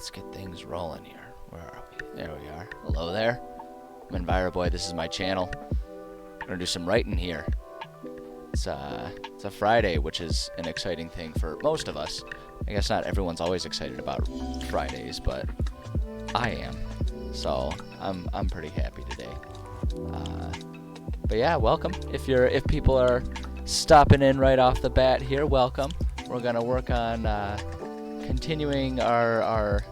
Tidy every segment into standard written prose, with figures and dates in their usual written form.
let's get things rolling here. Where are we? There we are. Hello there. I'm EnviroBoy. This is my channel. I'm gonna do some writing here. It's a Friday, which is an exciting thing for most of us. I guess not everyone's always excited about Fridays, but I am. So I'm pretty happy today. But yeah, welcome. If people are stopping in right off the bat here, welcome. We're gonna work on continuing our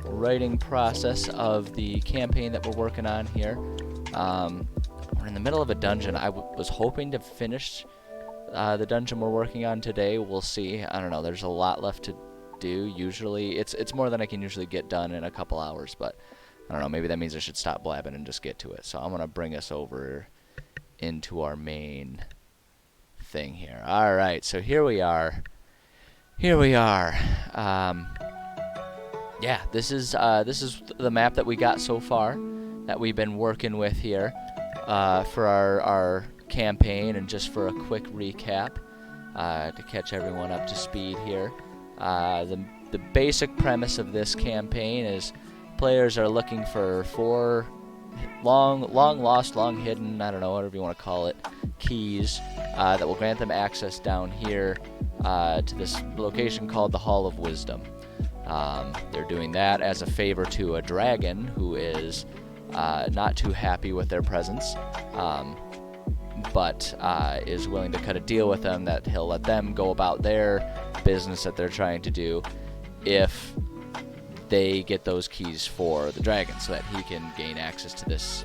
writing process of the campaign that we're working on here. We're in the middle of a dungeon. I was hoping to finish the dungeon we're working on today. We'll see. I don't know. There's a lot left to do. Usually, it's more than I can usually get done in a couple hours, but I don't know. Maybe that means I should stop blabbing and just get to it. So I'm gonna bring us over into our main thing here. All right. So here we are. Yeah, this is the map that we got so far that we've been working with here for our campaign. And just for a quick recap to catch everyone up to speed here, the basic premise of this campaign is players are looking for 4 long lost, long hidden, I don't know, whatever you want to call it, keys that will grant them access down here to this location called the Hall of Wisdom. They're doing that as a favor to a dragon who is not too happy with their presence, but is willing to cut a deal with them that he'll let them go about their business that they're trying to do if they get those keys for the dragon, so that he can gain access to this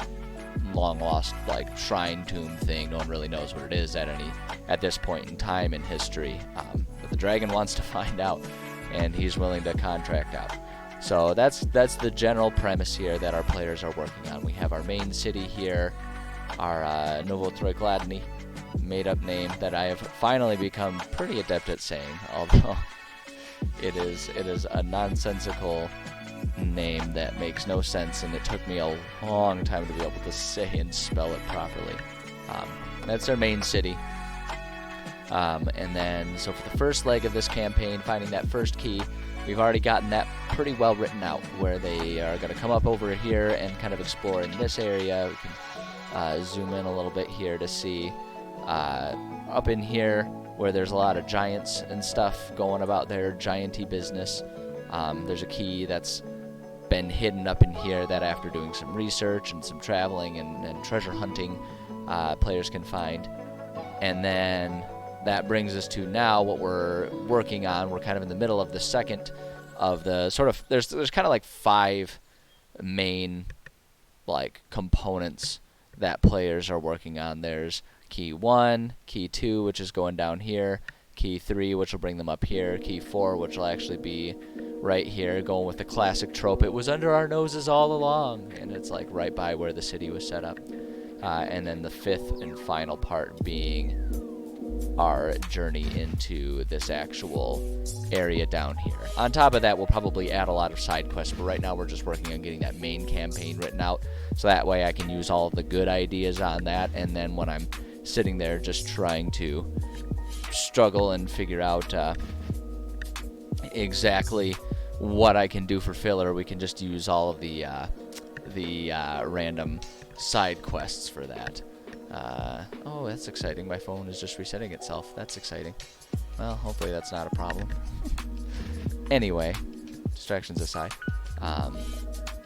long lost shrine tomb thing. No one really knows what it is at this point in time in history, but the dragon wants to find out, and he's willing to contract out. So that's the general premise here that our players are working on. We have our main city here, our Novotroykladny, made-up name that I have finally become pretty adept at saying, although it is a nonsensical name that makes no sense, and it took me a long time to be able to say and spell it properly. That's our main city. And then, so for the first leg of this campaign, finding that first key, we've already gotten that pretty well written out, where they are going to come up over here and kind of explore in this area. We can zoom in a little bit here to see up in here where there's a lot of giants and stuff going about their gianty business. There's a key that's been hidden up in here that, after doing some research and some traveling and treasure hunting, players can find. And then that brings us to now what we're working on. We're kind of in the middle of the second of the sort of, there's kind of 5 main components that players are working on. There's key 1, key 2, which is going down here, key 3, which will bring them up here, key 4, which will actually be right here, going with the classic trope, it was under our noses all along, and it's right by where the city was set up. And then the 5th and final part being our journey into this actual area down here. On top of that, we'll probably add a lot of side quests, but right now we're just working on getting that main campaign written out, so that way I can use all of the good ideas on that, and then when I'm sitting there just trying to struggle and figure out exactly what I can do for filler, we can just use all of the random side quests for that. Oh, that's exciting. My phone is just resetting itself. That's exciting. Well, hopefully that's not a problem. Anyway, distractions aside.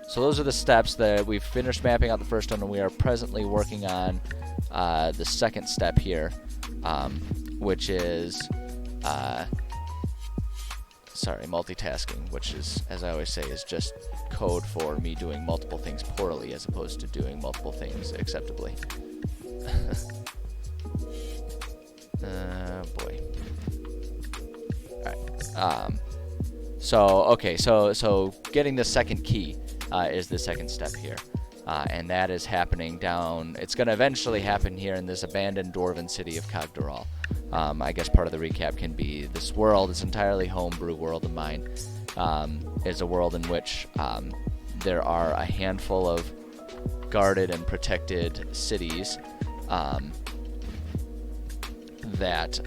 So those are the steps that we've finished mapping out the first one, and we are presently working on the second step here, which is multitasking, which is, as I always say, is just code for me doing multiple things poorly as opposed to doing multiple things acceptably. Boy. Alright. So getting the second key is the second step here. And that is happening down, it's going to eventually happen here in this abandoned dwarven city of Kagdaral. I guess part of the recap can be this world, this entirely homebrew world of mine, is a world in which there are a handful of guarded and protected cities that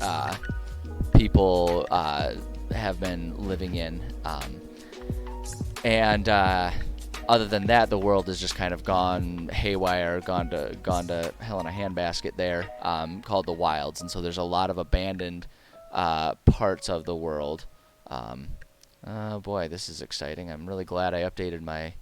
people have been living in. And other than that, the world has just kind of gone haywire, gone to hell in a handbasket there, called the Wilds. And so there's a lot of abandoned parts of the world. Oh boy, this is exciting. I'm really glad I updated my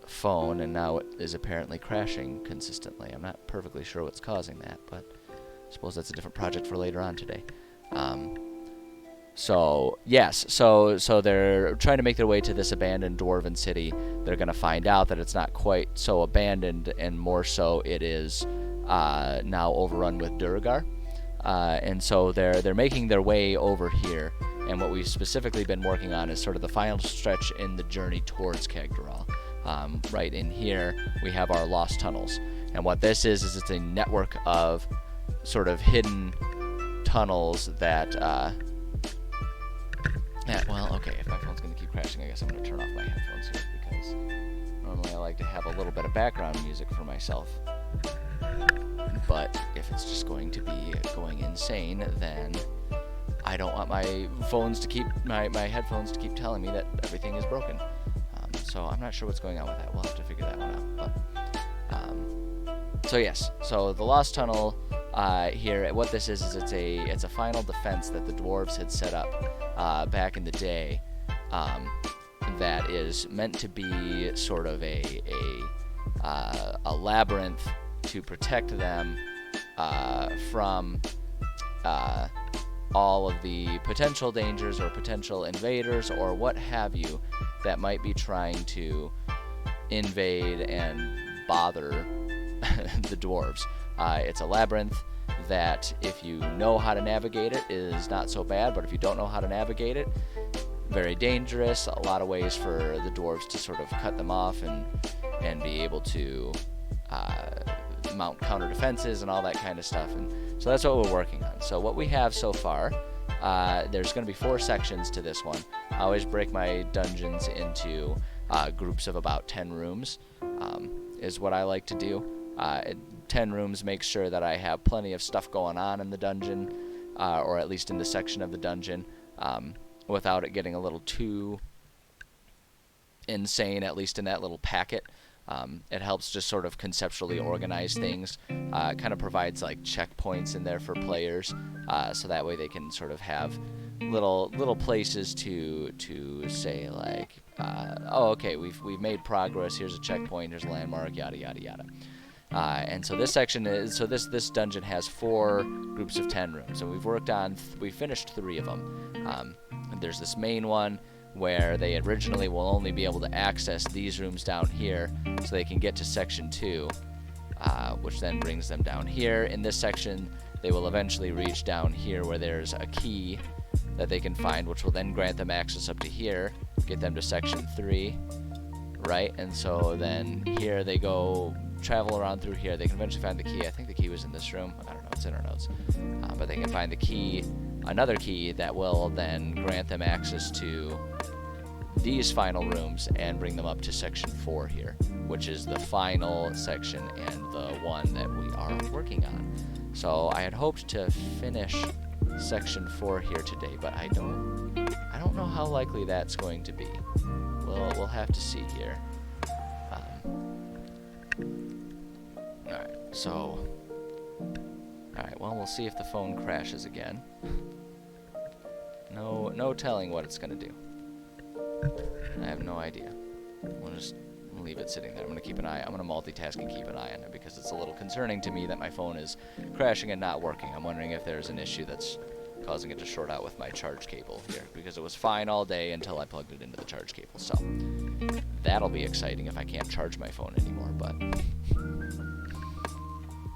phone, and now it is apparently crashing consistently. I'm not perfectly sure what's causing that, but I suppose that's a different project for later on today. So yes, so they're trying to make their way to this abandoned dwarven city. They're going to find out that it's not quite so abandoned, and more so it is now overrun with Duergar. And so they're making their way over here. And what we've specifically been working on is sort of the final stretch in the journey towards Kagdaral. Right in here, we have our lost tunnels. And what this is it's a network of sort of hidden tunnels that... well, okay, if my phone's going to keep crashing, I guess I'm going to turn off my headphones here, because normally I like to have a little bit of background music for myself. But if it's just going to be going insane, then... I don't want my headphones to keep telling me that everything is broken. So I'm not sure what's going on with that. We'll have to figure that one out. But, so yes, so the Lost Tunnel here, what this is it's a final defense that the dwarves had set up back in the day. That is meant to be sort of a labyrinth to protect them from all of the potential dangers or potential invaders or what have you that might be trying to invade and bother the dwarves. It's a labyrinth that, if you know how to navigate it, is not so bad, but if you don't know how to navigate it, very dangerous. A lot of ways for the dwarves to sort of cut them off and be able to mount counter defenses and all that kind of stuff. And so that's what we're working on. So what we have so far, there's going to be 4 sections to this one. I always break my dungeons into groups of about 10 rooms, is what I like to do. 10 rooms makes sure that I have plenty of stuff going on in the dungeon, or at least in the section of the dungeon, without it getting a little too insane, at least in that little packet. It helps just sort of conceptually organize things. It kind of provides like checkpoints in there for players, so that way they can sort of have little places to say like, oh, okay, we've made progress. Here's a checkpoint. Here's a landmark. Yada yada yada. And so this section is this dungeon has 4 groups of 10 rooms, and we finished 3 of them. There's this main one where they originally will only be able to access these rooms down here so they can get to section 2, which then brings them down here. In this section, they will eventually reach down here where there's a key that they can find, which will then grant them access up to here, get them to section 3, right? And so then here they go, travel around through here. They can eventually find the key. I think the key was in this room. I don't know, it's in our notes. But they can find the key, another key that will then grant them access to these final rooms and bring them up to section 4 here, which is the final section and the one that we are working on. So I had hoped to finish section 4 here today, but I don't know how likely that's going to be. We'll have to see here. Alright, well, we'll see if the phone crashes again. No telling what it's going to do. I have no idea. We'll just leave it sitting there. I'm going to multitask and keep an eye on it, because it's a little concerning to me that my phone is crashing and not working. I'm wondering if there's an issue that's causing it to short out with my charge cable here, because it was fine all day until I plugged it into the charge cable. So that'll be exciting if I can't charge my phone anymore, but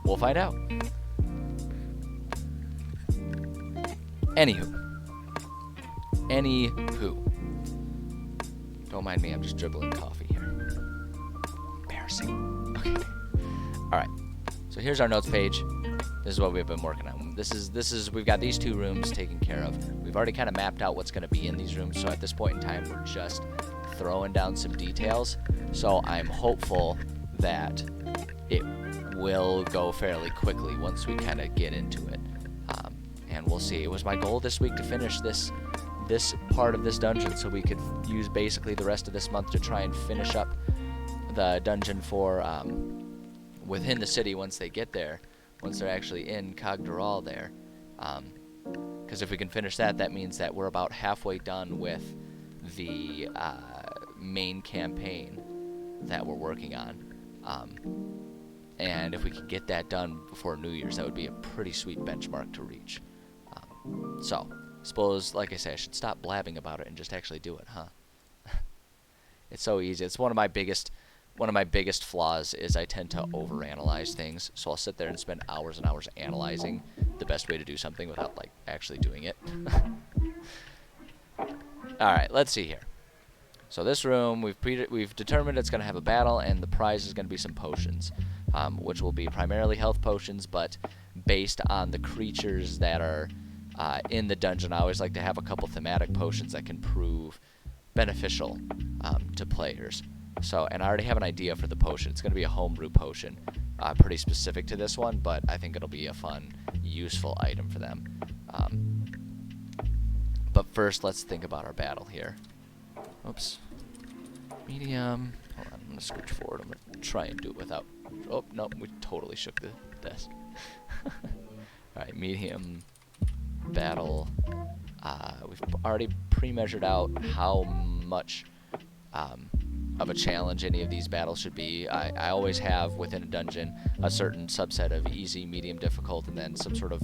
we'll find out. Anywho. Don't mind me, I'm just dribbling coffee here. Embarrassing. Okay. Alright. So here's our notes page. This is what we've been working on. We've got these 2 rooms taken care of. We've already kind of mapped out what's going to be in these rooms, so at this point in time, we're just throwing down some details. So I'm hopeful that it will go fairly quickly once we kind of get into it. And we'll see. It was my goal this week to finish this this part of this dungeon so we could use basically the rest of this month to try and finish up the dungeon for within the city once they get there, once they're actually in Cogdoral there. Because if we can finish that, that means that we're about halfway done with the main campaign that we're working on. And if we could get that done before New Year's, that would be a pretty sweet benchmark to reach. So, suppose, like I say, I should stop blabbing about it and just actually do it, huh? It's so easy. It's one of my biggest flaws is I tend to overanalyze things. So I'll sit there and spend hours and hours analyzing the best way to do something without like actually doing it. All right, let's see here. So this room, we've determined it's going to have a battle, and the prize is going to be some potions, which will be primarily health potions, but based on the creatures that are in the dungeon. I always like to have a couple thematic potions that can prove beneficial to players. So, and I already have an idea for the potion. It's going to be a homebrew potion, pretty specific to this one, but I think it'll be a fun, useful item for them. But first, let's think about our battle here. Oops. Medium. Hold on, I'm going to scooch forward. I'm going to try and do it without... Oh, no, we totally shook the desk. Alright, medium battle. We've already pre-measured out how much of a challenge any of these battles should be. I always have within a dungeon a certain subset of easy, medium, difficult, and then some sort of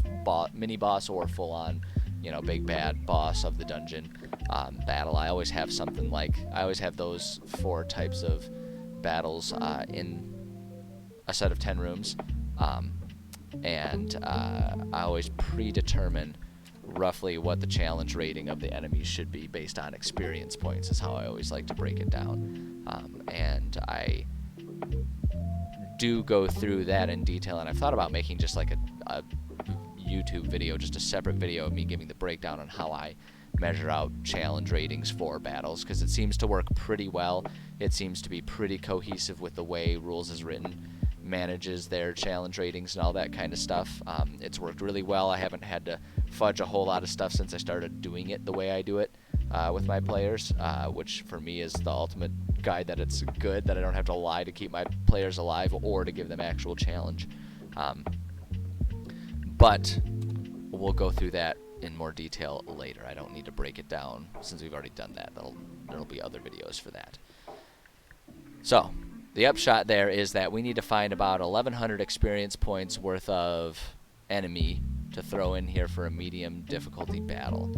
mini boss or full-on, you know, big bad boss of the dungeon battle. I always have something like, I always have those 4 types of battles in a set of 10 rooms, and I always predetermine roughly what the challenge rating of the enemies should be based on experience points is how I always like to break it down. And I do go through that in detail, and I've thought about making just like a YouTube video, just a separate video of me giving the breakdown on how I measure out challenge ratings for battles, because it seems to work pretty well. It seems to be pretty cohesive with the way Rules is written manages their challenge ratings and all that kind of stuff. It's worked really well. I haven't had to fudge a whole lot of stuff since I started doing it the way I do it with my players, which for me is the ultimate guide that it's good, that I don't have to lie to keep my players alive or to give them actual challenge. But we'll go through that in more detail later. I don't need to break it down since we've already done that. There'll be other videos for that. So the upshot there is that we need to find about 1,100 experience points worth of enemy to throw in here for a medium difficulty battle.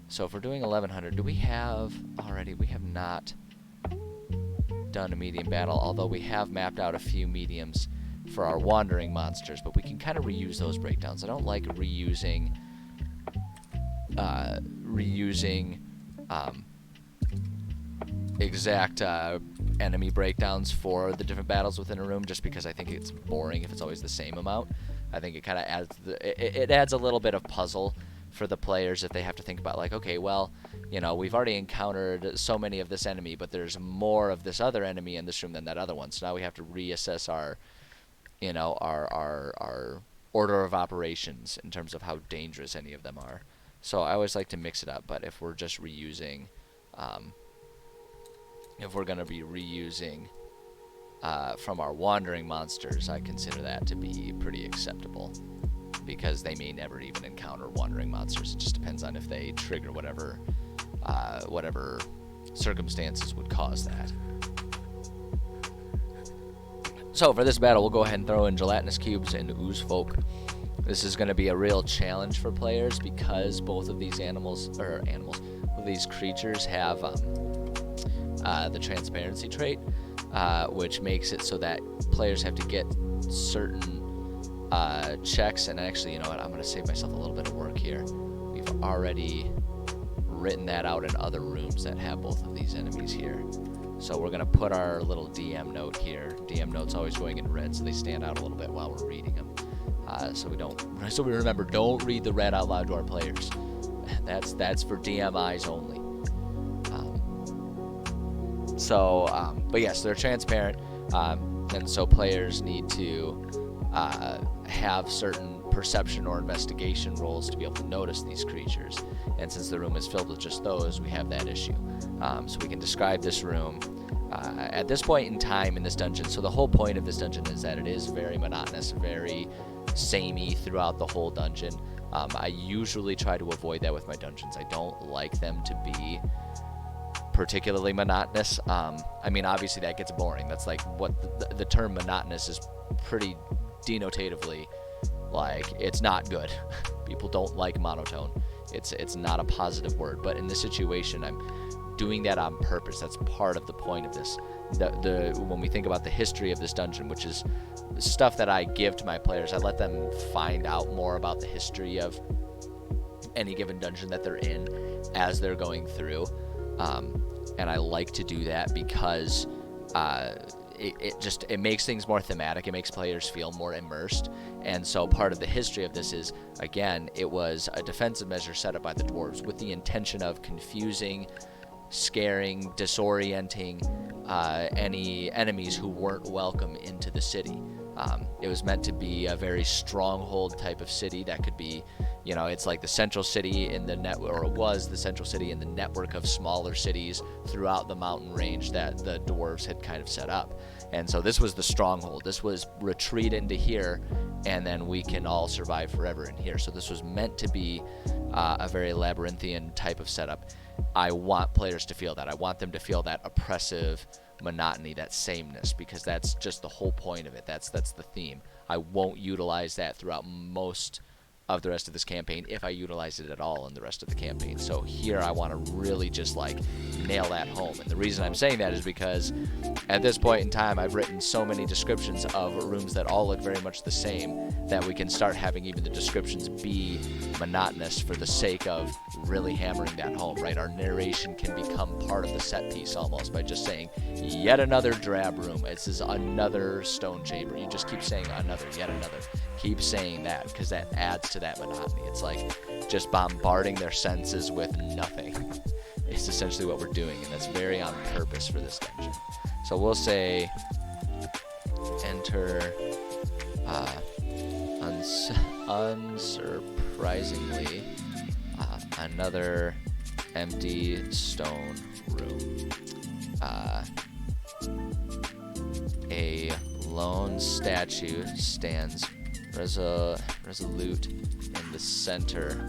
So if we're doing 1,100, do we have already? We have not done a medium battle, although we have mapped out a few mediums for our wandering monsters, but we can kind of reuse those breakdowns. I don't like reusing exact enemy breakdowns for the different battles within a room, just because I think it's boring if it's always the same amount. I think it kind of adds it adds a little bit of puzzle for the players if they have to think about, like, okay, well, you know, we've already encountered so many of this enemy, but there's more of this other enemy in this room than that other one. So now we have to reassess our, you know, our order of operations in terms of how dangerous any of them are. So I always like to mix it up, but if we're just reusing, if we're going to be reusing from our wandering monsters, I consider that to be pretty acceptable, because they may never even encounter wandering monsters. It just depends on if they trigger whatever circumstances would cause that. So for this battle, we'll go ahead and throw in gelatinous cubes and ooze folk. This is going to be a real challenge for players because both of these both of these creatures have the transparency trait, which makes it so that players have to get certain checks. And actually, you know what, I'm going to save myself a little bit of work here. We've already written that out in other rooms that have both of these enemies here. So we're going to put our little DM note here. DM note's always going in red, so they stand out a little bit while we're reading them. So we remember, don't read the red out loud to our players. That's for DM eyes only. But yes, they're transparent, and so players need to have certain perception or investigation rolls to be able to notice these creatures. And since the room is filled with just those, we have that issue. So we can describe this room at this point in time in this dungeon. So the whole point of this dungeon is that it is very monotonous, very samey throughout the whole dungeon. I usually try to avoid that with my dungeons. I don't like them to be particularly monotonous. I mean, obviously that gets boring. That's like what the term monotonous is pretty denotatively like it's not good. People don't like monotone. It's not a positive word. But in this situation, I'm doing that on purpose. That's part of the point of this. When we think about the history of this dungeon, which is stuff that I give to my players, I let them find out more about the history of any given dungeon that they're in as they're going through. And I like to do that because it makes things more thematic. It makes players feel more immersed. And so part of the history of this is, again, it was a defensive measure set up by the dwarves with the intention of confusing, scaring, disorienting any enemies who weren't welcome into the city. It was meant to be a very stronghold type of city that could be, you know, it's like the central city in the or it was the central city in the network of smaller cities throughout the mountain range that the dwarves had kind of set up. And so this was the stronghold. This was retreat into here, and then we can all survive forever in here. So this was meant to be a very labyrinthian type of setup. I want players to feel that. I want them to feel that oppressive monotony, that sameness, because that's just the whole point of it. That's the theme. I won't utilize that throughout most of the rest of this campaign, if I utilize it at all in the rest of the campaign. So here I want to really just like nail that home. And the reason I'm saying that is because at this point in time I've written so many descriptions of rooms that all look very much the same that we can start having even the descriptions be monotonous for the sake of really hammering that home, right? Our narration can become part of the set piece almost by just saying yet another drab room. This is another stone chamber. You just keep saying another, yet another. Keep saying that because that adds to that monotony. It's like just bombarding their senses with nothing. It's essentially what we're doing, and that's very on purpose for this dungeon. So we'll say enter unsurprisingly another empty stone room. A lone statue stands resolute in the center,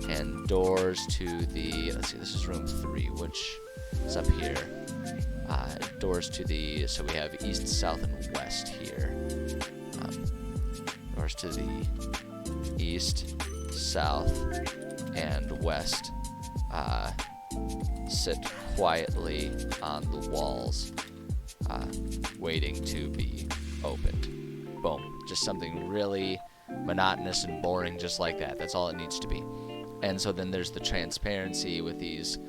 and doors to the, let's see, this is room 3, which is up here. Doors to the, so we have east, south, and west here. Doors to the east, south, and west sit quietly on the walls, waiting to be opened. Boom. Just something really monotonous and boring just like that. That's all it needs to be. And so then there's the transparency with these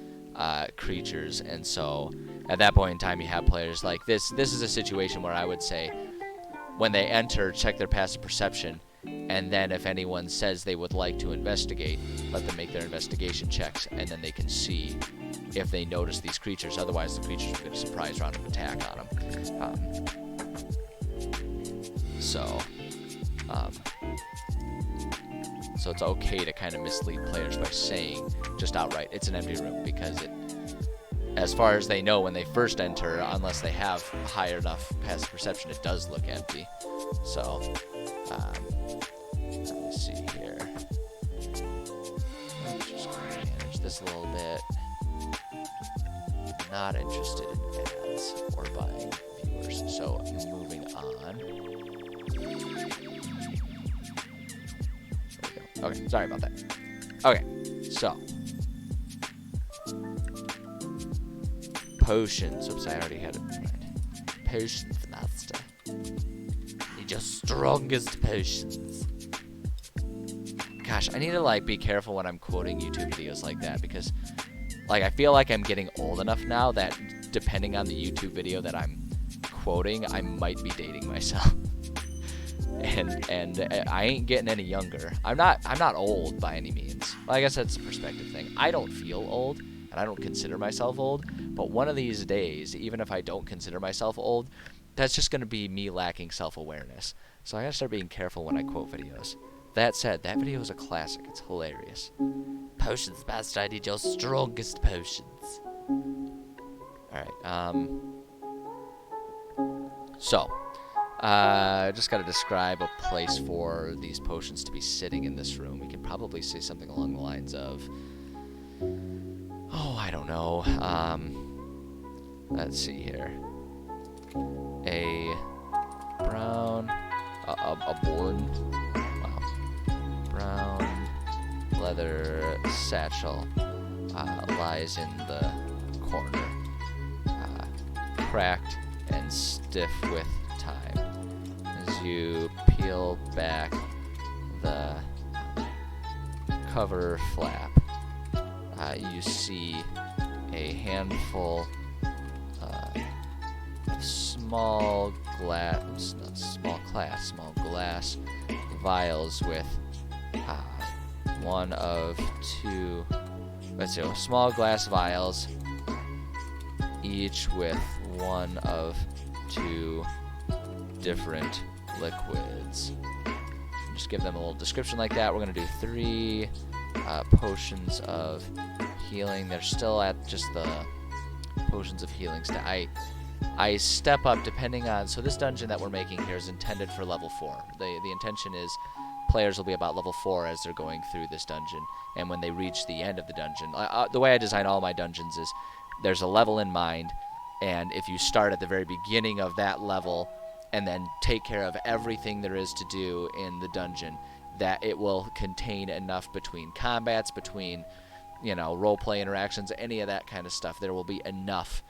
creatures. And so at that point in time, you have players like this. This is a situation where I would say when they enter, check their passive perception. And then if anyone says they would like to investigate, let them make their investigation checks. And then they can see if they notice these creatures. Otherwise, the creatures will get a surprise round of attack on them. So it's okay to kind of mislead players by saying just outright it's an empty room, because it, as far as they know when they first enter, unless they have high enough passive perception, it does look empty. So let me see here. Let's just manage this a little bit. Not interested in ads or buying viewers. So moving on. Okay, sorry about that. Okay, so potions. Oops, I already had it in mind. Potions, master. Need your strongest potions. Gosh, I need to like be careful when I'm quoting YouTube videos like that, because like I feel like I'm getting old enough now that depending on the YouTube video that I'm quoting, I might be dating myself. And I ain't getting any younger. I'm not old by any means. Well, I guess that's a perspective thing. I don't feel old, and I don't consider myself old. But one of these days, even if I don't consider myself old, that's just going to be me lacking self-awareness. So I gotta start being careful when I quote videos. That said, that video is a classic. It's hilarious. Potions, master. I need your strongest potions. Alright, so, just gotta describe a place for these potions to be sitting in this room. We can probably say something along the lines of, oh, I don't know, let's see here. A brown, a board, wow, brown leather satchel lies in the corner, cracked and stiff with time. As you peel back the cover flap, you see a handful small glass vials with one of two, let's see, small glass vials, each with one of two different liquids. Just give them a little description like that. We're going to do 3 potions of healing. They're still at just the potions of healing. I step up depending on, so this dungeon that we're making here is intended for level 4. The intention is players will be about level 4 as they're going through this dungeon, and when they reach the end of the dungeon, the way I design all my dungeons is there's a level in mind, and if you start at the very beginning of that level and then take care of everything there is to do in the dungeon, that it will contain enough between combats, between, you know, role-play interactions, any of that kind of stuff. There will be enough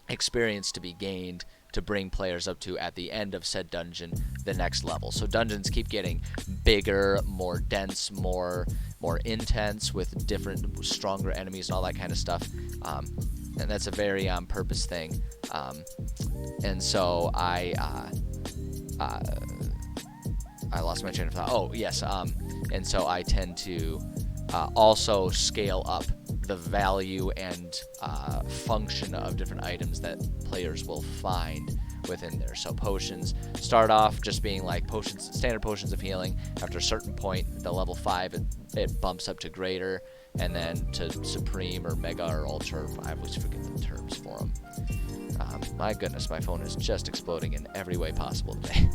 experience to be gained to bring players up to, at the end of said dungeon, the next level. So dungeons keep getting bigger, more dense, more intense, with different, stronger enemies and all that kind of stuff. And that's a very on-purpose thing. And so I lost my train of thought. Oh, yes. And so I tend to also scale up the value and function of different items that players will find within there. So potions start off just being like potions, standard potions of healing. After a certain point, the level 5, it bumps up to greater, and then to supreme or mega or ultra. I always forget the terms for them. My goodness, my phone is just exploding in every way possible today.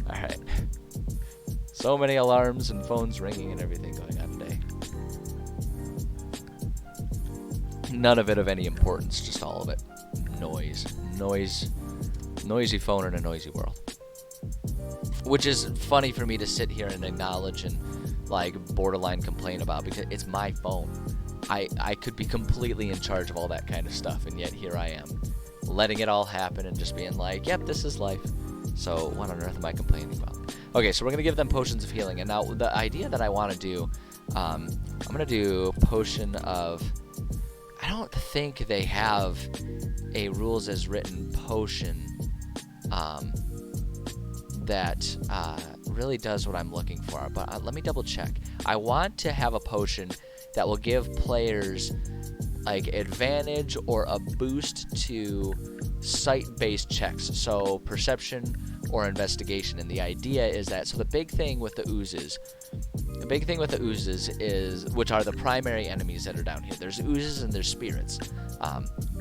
All right. So many alarms and phones ringing and everything going on today. None of it of any importance, just all of it. Noisy phone in a noisy world. Which is funny for me to sit here and acknowledge and like borderline complain about, because it's my phone. I could be completely in charge of all that kind of stuff, and yet here I am, letting it all happen and just being like, yep, this is life. So what on earth am I complaining about? Okay, so we're going to give them potions of healing, and now the idea that I want to do, I'm going to do potion of, I don't think they have a rules as written potion that really does what I'm looking for, but let me double check. I want to have a potion that will give players like advantage or a boost to sight-based checks, so perception or investigation. And the idea is that, so the big thing with the oozes is, which are the primary enemies that are down here. There's oozes and there's spirits.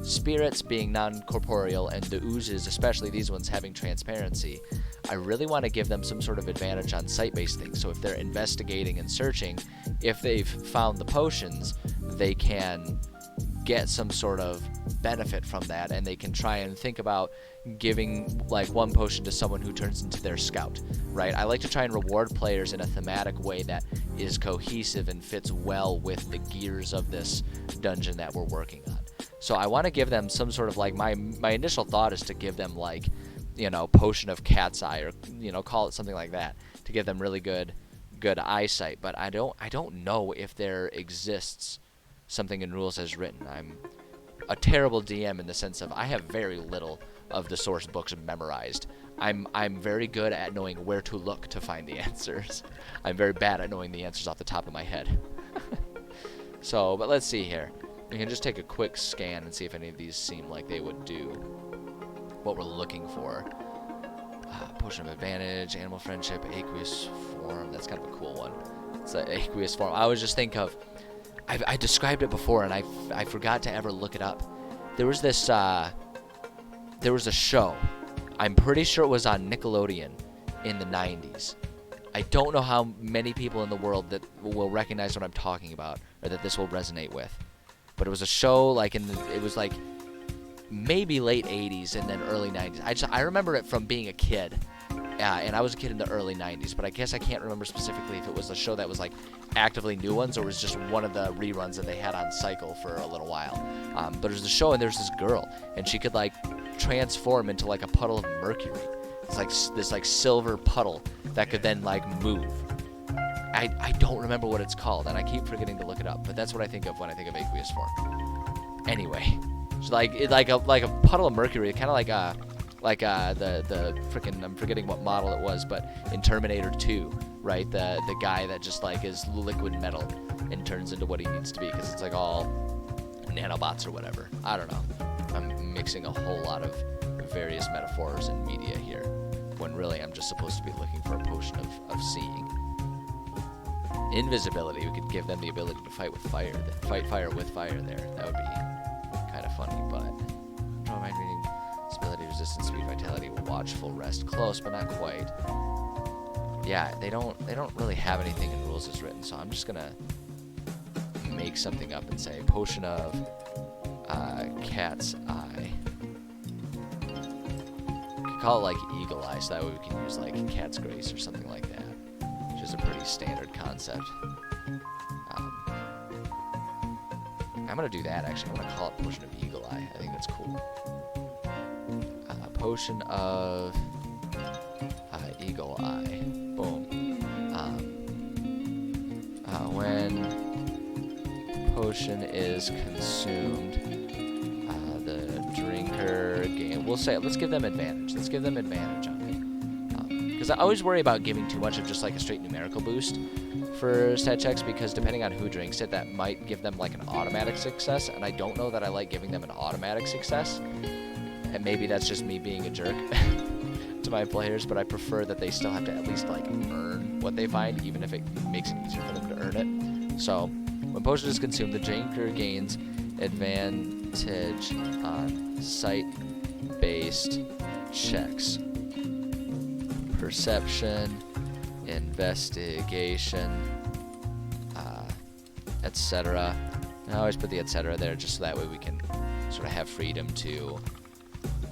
Spirits being non-corporeal, and the oozes, especially these ones, having transparency. I really want to give them some sort of advantage on sight-based things. So if they're investigating and searching, if they've found the potions, they can get some sort of benefit from that, and they can try and think about giving like one potion to someone who turns into their scout, right? I like to try and reward players in a thematic way that is cohesive and fits well with the gears of this dungeon that we're working on. So I want to give them some sort of, like, my initial thought is to give them, like, you know, potion of cat's eye, or, you know, call it something like that, to give them really good eyesight. But I don't know if there exists something in rules as written. I'm a terrible DM in the sense of I have very little of the source books memorized. I'm very good at knowing where to look to find the answers. I'm very bad at knowing the answers off the top of my head. So, but let's see here. We can just take a quick scan and see if any of these seem like they would do what we're looking for. Potion of advantage, animal friendship, aqueous form. That's kind of a cool one. It's an aqueous form. I always just think of, I described it before and I forgot to ever look it up. There was this, there was a show. I'm pretty sure it was on Nickelodeon in the 90s. I don't know how many people in the world that will recognize what I'm talking about or that this will resonate with. But it was a show like it was like maybe late 80s and then early 90s. I remember it from being a kid. And I was a kid in the early 90s, but I guess I can't remember specifically if it was a show that was like actively new ones or was just one of the reruns that they had on cycle for a little while. But it was a show and there's this girl and she could like transform into like a puddle of mercury. It's like this like silver puddle that could then like move. I don't remember what it's called and I keep forgetting to look it up, but that's what I think of when I think of aqueous form. Anyway, so like a puddle of mercury, kind of like the frickin' I'm forgetting what model it was, but in Terminator 2, right? The guy that just like is liquid metal and turns into what he needs to be because it's like all nanobots or whatever. I don't know. I'm mixing a whole lot of various metaphors and media here when really I'm just supposed to be looking for a potion of seeing. Invisibility, we could give them the ability to fight with fire, fight fire with fire there. That would be kind of funny, but draw mind reading. Ability, resistance, speed, vitality, watchful, rest, close, but not quite. Yeah, they don't really have anything in rules as written, so I'm just gonna make something up and say potion of cat's eye. We could call it like eagle eye, so that way we can use like cat's grace or something like that, which is a pretty standard concept. I'm gonna do that actually. I'm gonna call it potion of eagle eye. I think that's cool. Potion of eagle eye. Boom. When potion is consumed, the drinker gain. Let's give them advantage. Let's give them advantage on it. Because I always worry about giving too much of just like a straight numerical boost for stat checks, because depending on who drinks it, that might give them like an automatic success, and I don't know that I like giving them an automatic success. And maybe that's just me being a jerk to my players, but I prefer that they still have to at least like earn what they find, even if it makes it easier for them to earn it. So when potion is consumed, the drinker gains advantage on sight-based checks. Perception, investigation, etc. I always put the etc. there just so that way we can sort of have freedom to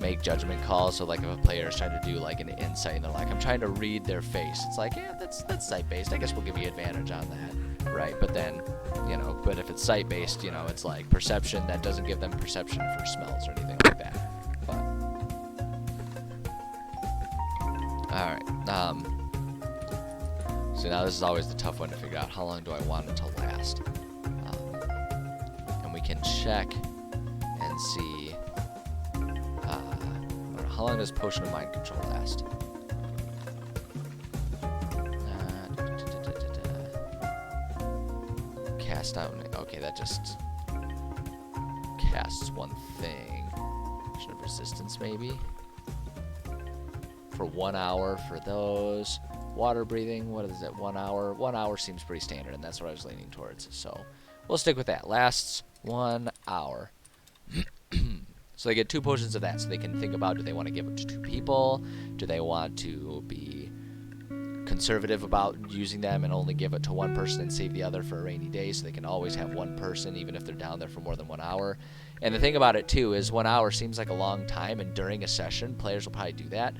make judgment calls. So like if a player is trying to do like an insight and they're like, I'm trying to read their face, it's like, yeah, that's sight-based. I guess we'll give you advantage on that, right? But then, but if it's sight-based, it's like perception, that doesn't give them perception for smells or anything like that. But all right. So now this is always the tough one to figure out. How long do I want it to last? And we can check and see. How long does Potion of Mind Control last? Cast out. Okay, that just casts one thing. Potion of Resistance, maybe? For 1 hour for those. Water breathing, what is it? 1 hour? 1 hour seems pretty standard, and that's what I was leaning towards. So we'll stick with that. Lasts 1 hour. So they get 2 potions of that, so they can think about, do they want to give it to 2 people? Do they want to be conservative about using them and only give it to 1 person and save the other for a rainy day, so they can always have 1 person even if they're down there for more than 1 hour? And the thing about it too is 1 hour seems like a long time, and during a session players will probably do that.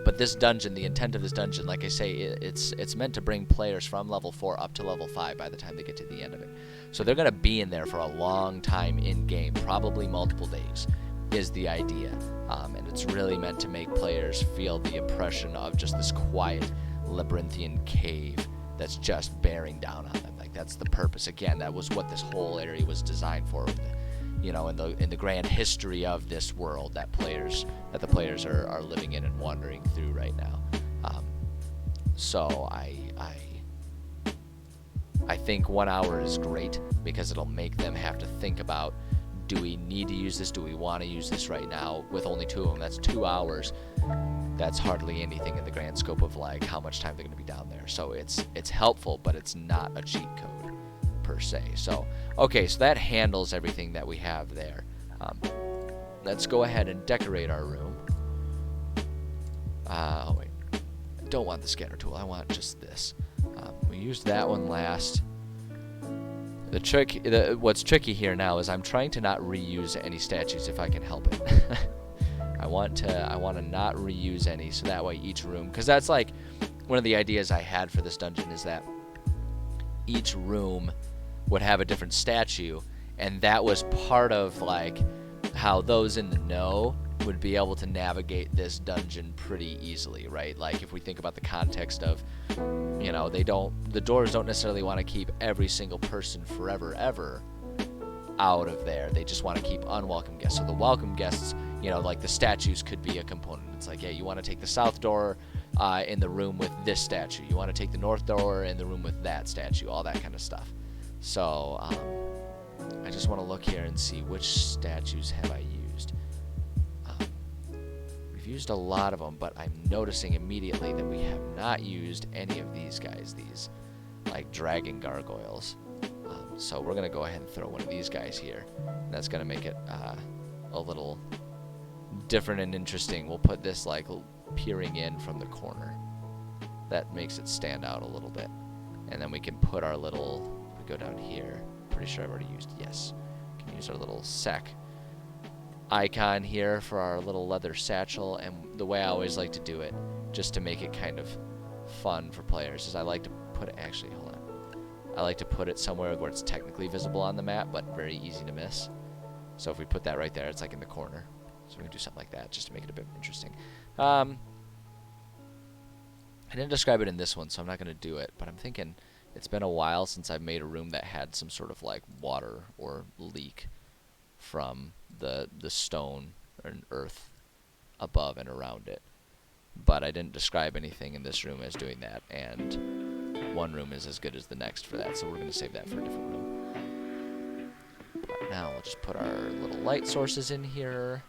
But this dungeon, the intent of this dungeon, like I say, it's meant to bring players from level 4 up to level 5 by the time they get to the end of it. So they're going to be in there for a long time in-game, probably multiple days, is the idea. And it's really meant to make players feel the oppression of just this quiet, labyrinthian cave that's just bearing down on them. Like, that's the purpose. Again, that was what this whole area was designed for. In the grand history of this world that the players are living in and wandering through right now. So I think 1 hour is great because it'll make them have to think about do we need to use this? Do we want to use this right now? With only 2 of them, that's 2 hours. That's hardly anything in the grand scope of like how much time they're going to be down there. So it's helpful, but it's not a cheat code per se. So okay, so that handles everything that we have there. Let's go ahead and decorate our room. Oh wait, I don't want the scanner tool. I want just this. We used that one last. What's tricky here now is I'm trying to not reuse any statues if I can help it. I want to not reuse any, so that way each room, because that's like one of the ideas I had for this dungeon, is that each room would have a different statue, and that was part of like how those in the know would be able to navigate this dungeon pretty easily, right? Like if we think about the context of, you know, the doors don't necessarily want to keep every single person forever ever out of there. They just want to keep unwelcome guests. So the welcome guests, you know, like the statues could be a component. It's like, yeah, you want to take the south door in the room with this statue. You want to take the north door in the room with that statue, all that kind of stuff. So I just want to look here and see which statues have I used. We've used a lot of them, but I'm noticing immediately that we have not used any of these guys, these like dragon gargoyles. So we're going to go ahead and throw one of these guys here. That's going to make it a little different and interesting. We'll put this like peering in from the corner. That makes it stand out a little bit. And then we can put our little, we go down here. Pretty sure I've already used, yes. We can use our little sack icon here for our little leather satchel. And the way I always like to do it, just to make it kind of fun for players, is I like to put it, actually, hold on. I like to put it somewhere where it's technically visible on the map, but very easy to miss. So if we put that right there, it's like in the corner. So we can do something like that just to make it a bit interesting. I didn't describe it in this one, so I'm not going to do it. But I'm thinking it's been a while since I've made a room that had some sort of like water or leak from the stone or earth above and around it. But I didn't describe anything in this room as doing that, and one room is as good as the next for that, so we're going to save that for a different room. But now we'll just put our little light sources in here.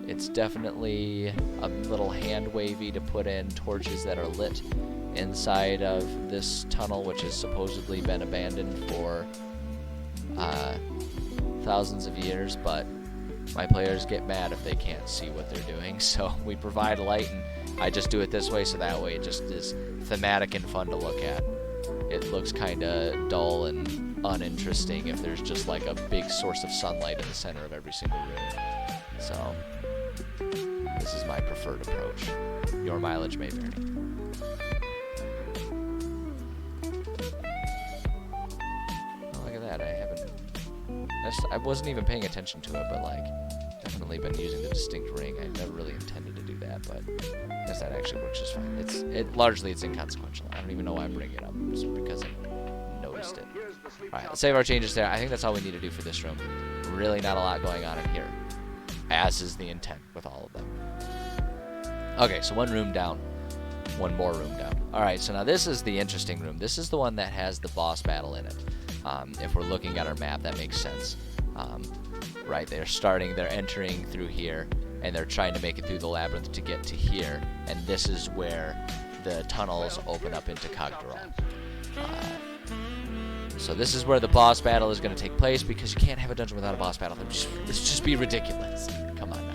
It's definitely a little hand wavy to put in torches that are lit inside of this tunnel, which has supposedly been abandoned for thousands of years, but my players get mad if they can't see what they're doing, so we provide light, and I just do it this way, so that way it just is thematic and fun to look at. It looks kind of dull and uninteresting if there's just like a big source of sunlight in the center of every single room. So this is my preferred approach. Your mileage may vary. Oh, look at that. I wasn't even paying attention to it, but like definitely been using the distinct ring. I never really intended to do that, but I guess that actually works just fine. Largely it's inconsequential. I don't even know why I'm bringing it up, just because I noticed it. Alright, let's save our changes there. I think that's all we need to do for this room. Really not a lot going on in here, as is the intent with all of them. Okay, so one room down. One more room down. Alright, so now this is the interesting room. This is the one that has the boss battle in it. If we're looking at our map, that makes sense. Right, they're entering through here, and they're trying to make it through the labyrinth to get to here, and this is where the tunnels open up into Cogdoral. So this is where the boss battle is going to take place, because you can't have a dungeon without a boss battle. It's just be ridiculous. Come on now.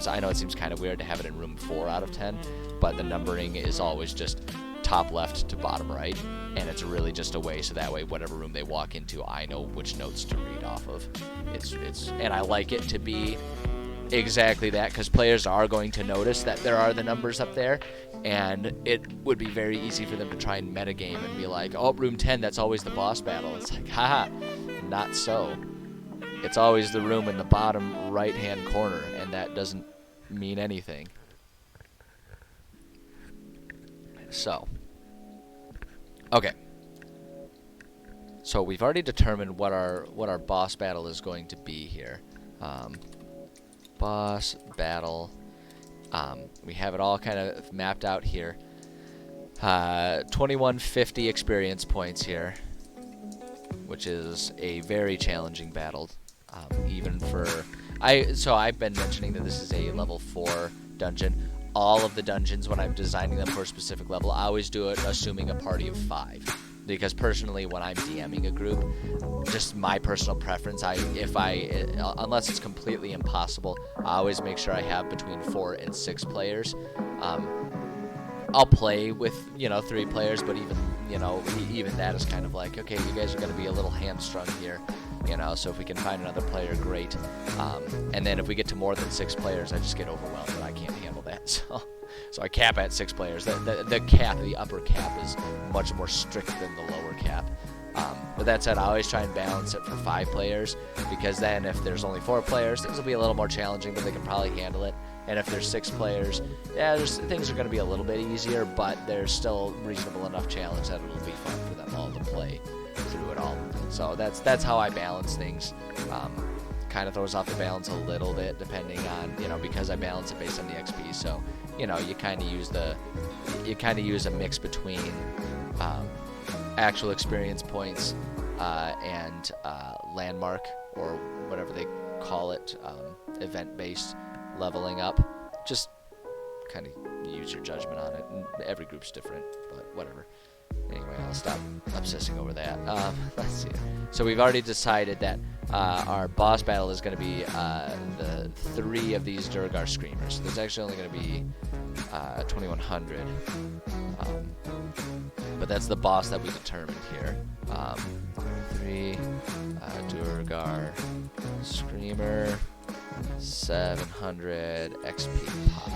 I know it seems kind of weird to have it in room 4 out of 10, but the numbering is always just top left to bottom right, and it's really just a way so that way whatever room they walk into, I know which notes to read off of. And I like it to be exactly that, because players are going to notice that there are the numbers up there, and it would be very easy for them to try and metagame and be like, oh, room 10, that's always the boss battle. It's like, haha, not so. It's always the room in the bottom right-hand corner, and that doesn't mean anything. So, okay. So we've already determined what our boss battle is going to be here. Boss battle. We have it all kind of mapped out here. 2150 experience points here. which is a very challenging battle, even for so I've been mentioning that this is a level 4 dungeon. All of the dungeons, when I'm designing them for a specific level, I always do it assuming a party of 5. Because personally, when I'm DMing a group, just my personal preference, unless it's completely impossible, I always make sure I have between 4 and 6 players. I'll play with 3 players, but even that is kind of like, okay, you guys are going to be a little hamstrung here, so if we can find another player, great. And then if we get to more than 6 players, I just get overwhelmed and I can't handle that. So I cap at 6 players. The upper cap is much more strict than the lower cap. But that said, I always try and balance it for 5 players, because then if there's only 4 players, things will be a little more challenging, but they can probably handle it. And if there's 6 players, things are going to be a little bit easier, but there's still reasonable enough challenge that it'll be fun for them all to play through it all. So that's how I balance things. Kind of throws off the balance a little bit, depending on, because I balance it based on the XP. So, you kind of use a mix between actual experience points and landmark, or whatever they call it, event-based leveling up. Just kind of use your judgment on it. And every group's different, but whatever. Anyway, I'll stop obsessing over that. Let's see. So we've already decided that our boss battle is going to be the 3 of these Durgar Screamers. So there's actually only going to be 2,100. But that's the boss that we determined here. 3 Durgar Screamer, 700 XP pop.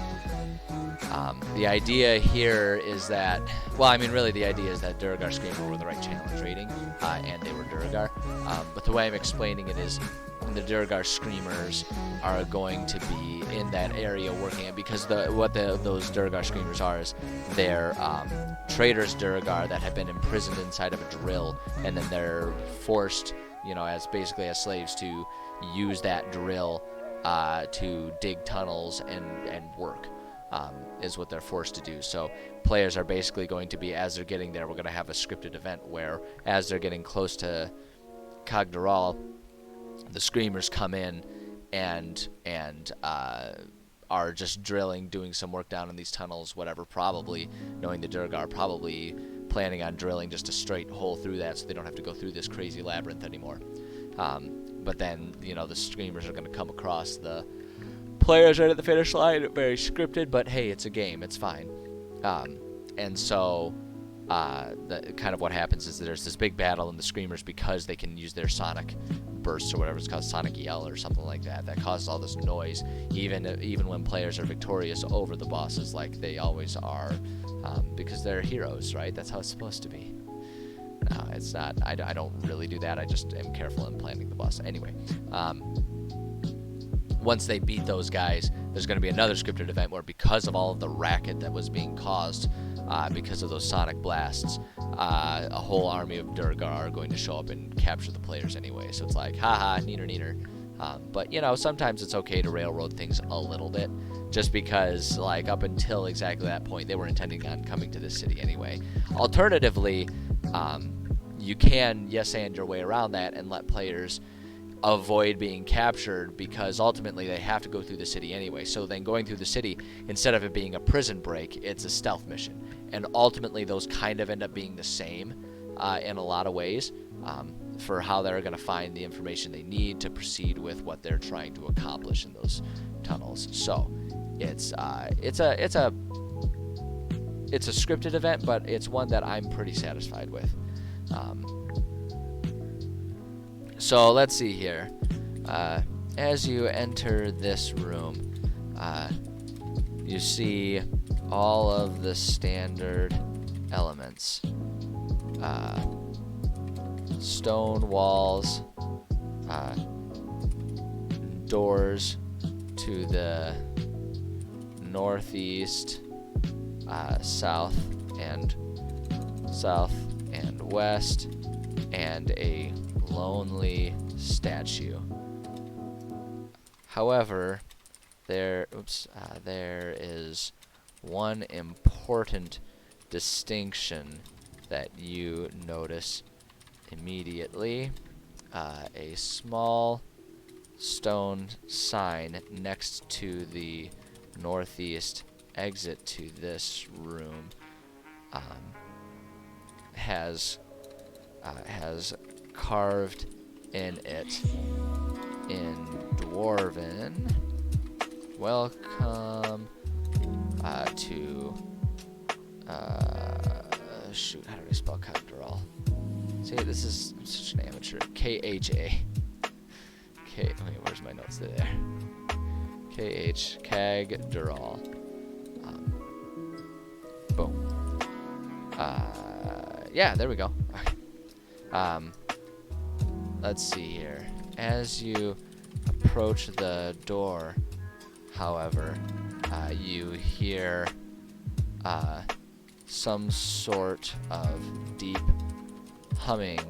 The idea here is that, really the idea is that Durgar Screamer were the right challenge rating, and they were Durgar. But the way I'm explaining it is, the Durgar Screamers are going to be in that area working it, because those Durgar Screamers are is they're traitors Durgar that have been imprisoned inside of a drill, and then they're forced, as slaves to use that drill to dig tunnels and work. Is what they're forced to do. So players are basically going to be, as they're getting there, we're going to have a scripted event where, as they're getting close to Kagdaral, the Screamers come in and are just drilling, doing some work down in these tunnels, whatever, probably, knowing the Durgar, probably planning on drilling just a straight hole through that so they don't have to go through this crazy labyrinth anymore. But then, the Screamers are going to come across the players right at the finish line. Very scripted, but hey, it's a game, it's fine. And so kind of what happens is there's this big battle, and the Screamers, because they can use their sonic bursts or whatever it's called, sonic yell or something like that, that causes all this noise, even when players are victorious over the bosses, like they always are, because they're heroes, right? That's how it's supposed to be. No, it's not. I don't really do that. I just am careful in planning the boss. Anyway, once they beat those guys, there's going to be another scripted event where, because of all of the racket that was being caused because of those sonic blasts, a whole army of Durgar are going to show up and capture the players anyway. So it's like, haha, neener. But, sometimes it's okay to railroad things a little bit, just because, up until exactly that point, they were intending on coming to this city anyway. Alternatively, you can yes-and your way around that and let players avoid being captured, because ultimately they have to go through the city anyway. So then going through the city, instead of it being a prison break, it's a stealth mission. And ultimately those kind of end up being the same in a lot of ways for how they're going to find the information they need to proceed with what they're trying to accomplish in those tunnels. So it's a scripted event, but it's one that I'm pretty satisfied with. So let's see here. As you enter this room, you see all of the standard elements. Stone walls, doors to the northeast, south and west, and a lonely statue. However, there is one important distinction that you notice immediately a small stone sign next to the northeast exit to this room has carved in it in Dwarven, welcome to shoot, how do I spell Kagdaral? See, this is such an amateur. K-H-A. Wait, where's my notes? They're there. K-H, Kagdaral. Boom. Yeah, there we go. Let's see here. As you approach the door, however, you hear some sort of deep humming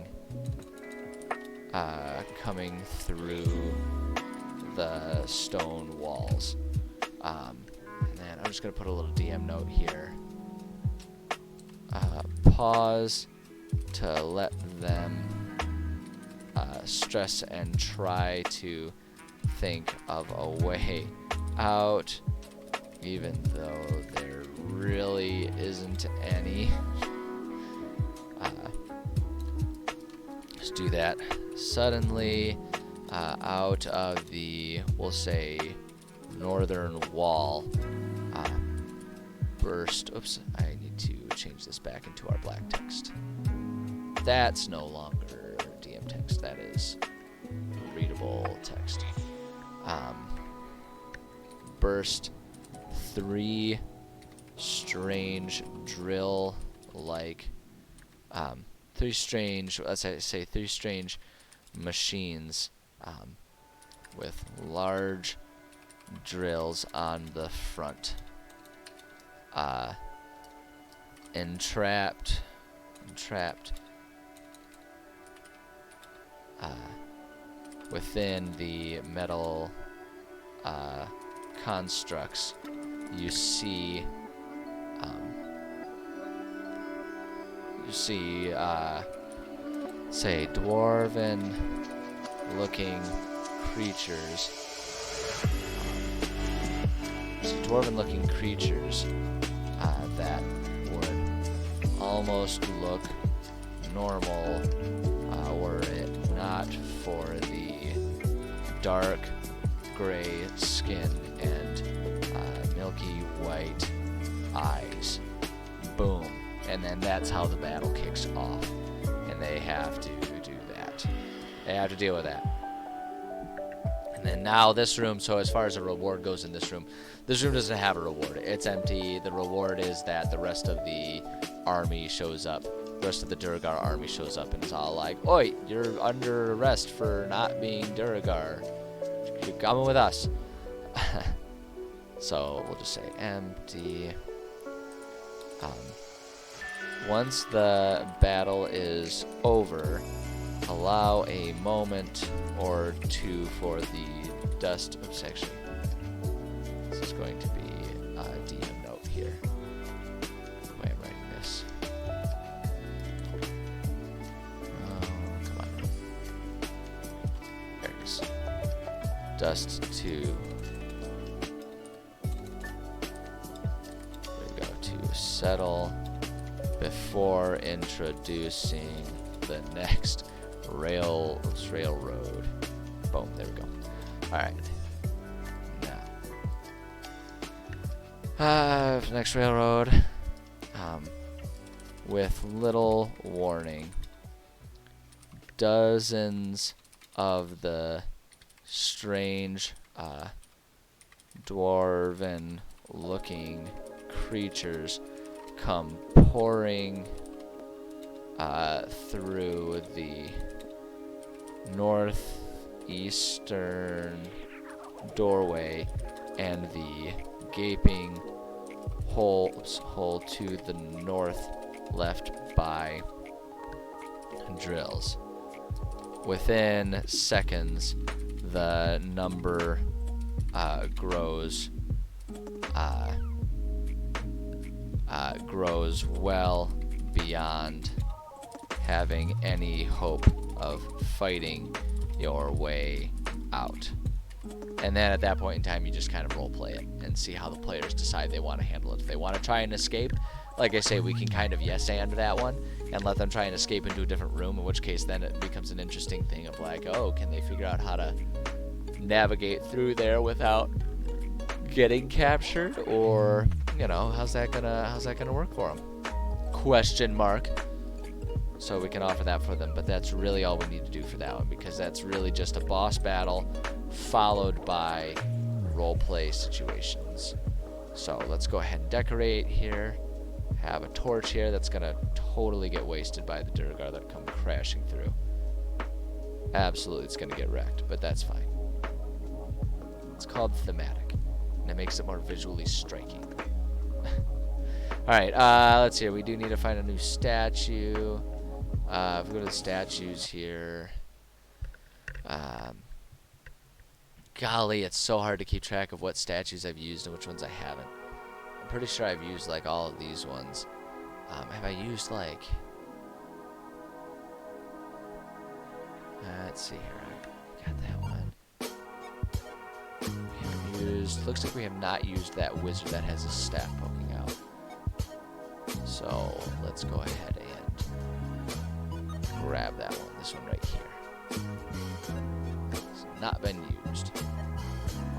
coming through the stone walls. And then I'm just going to put a little DM note here. Pause to let them stress and try to think of a way out, even though there really isn't any. Just do that. Suddenly, out of the, we'll say, northern wall, burst. Oops, I need to change this back into our black text. That's no longer DM text. That is readable text. Burst 3 strange drill-like, three strange machines with large drills on the front. Entrapped within the metal constructs, you see say dwarven looking creatures. That would almost look normal were it not for the dark gray skin and milky white eyes. Boom. And then that's how the battle kicks off. And they have to do that. They have to deal with that. And then now this room, so as far as a reward goes in this room doesn't have a reward. It's empty. The reward is that the rest of the army shows up. The rest of the Duergar army shows up and it's all like, oi, you're under arrest for not being Duergar. You're coming with us. So we'll just say empty. Once the battle is over, allow a moment or two for the dust. Oops, actually, this is going to be a DM note here. The way I'm writing this. Oh, come on. There it is. Dust to. There we go. To settle before introducing the next railroad. Boom, there we go. Alright. Now. Next railroad. With little warning. Dozens of the strange dwarven looking creatures come pouring through the northeastern doorway and the gaping hole to the north left by drills. Within seconds, the number grows well beyond having any hope of fighting your way out. And then at that point in time, you just kind of role play it and see how the players decide they want to handle it. If they want to try and escape, like I say, we can kind of yes and that one and let them try and escape into a different room, in which case then it becomes an interesting thing of like, oh, can they figure out how to navigate through there without getting captured, or you know, how's that gonna work for them? Question mark. So we can offer that for them, but that's really all we need to do for that one, because that's really just a boss battle followed by role play situations. So let's go ahead and decorate here. Have a torch here that's gonna totally get wasted by the Durgar that come crashing through. Absolutely, it's gonna get wrecked, but that's fine. It's called thematic, and it makes it more visually striking. Alright, let's see. We do need to find a new statue. If we go to the statues here, golly, it's so hard to keep track of what statues I've used and which ones I haven't. I'm pretty sure I've used like all of these ones. Have I used like, let's see here, I got that one. We haven't used, looks like we have not used that wizard that has his staff poking out. So let's go ahead and grab that one, this one right here. It's not been used.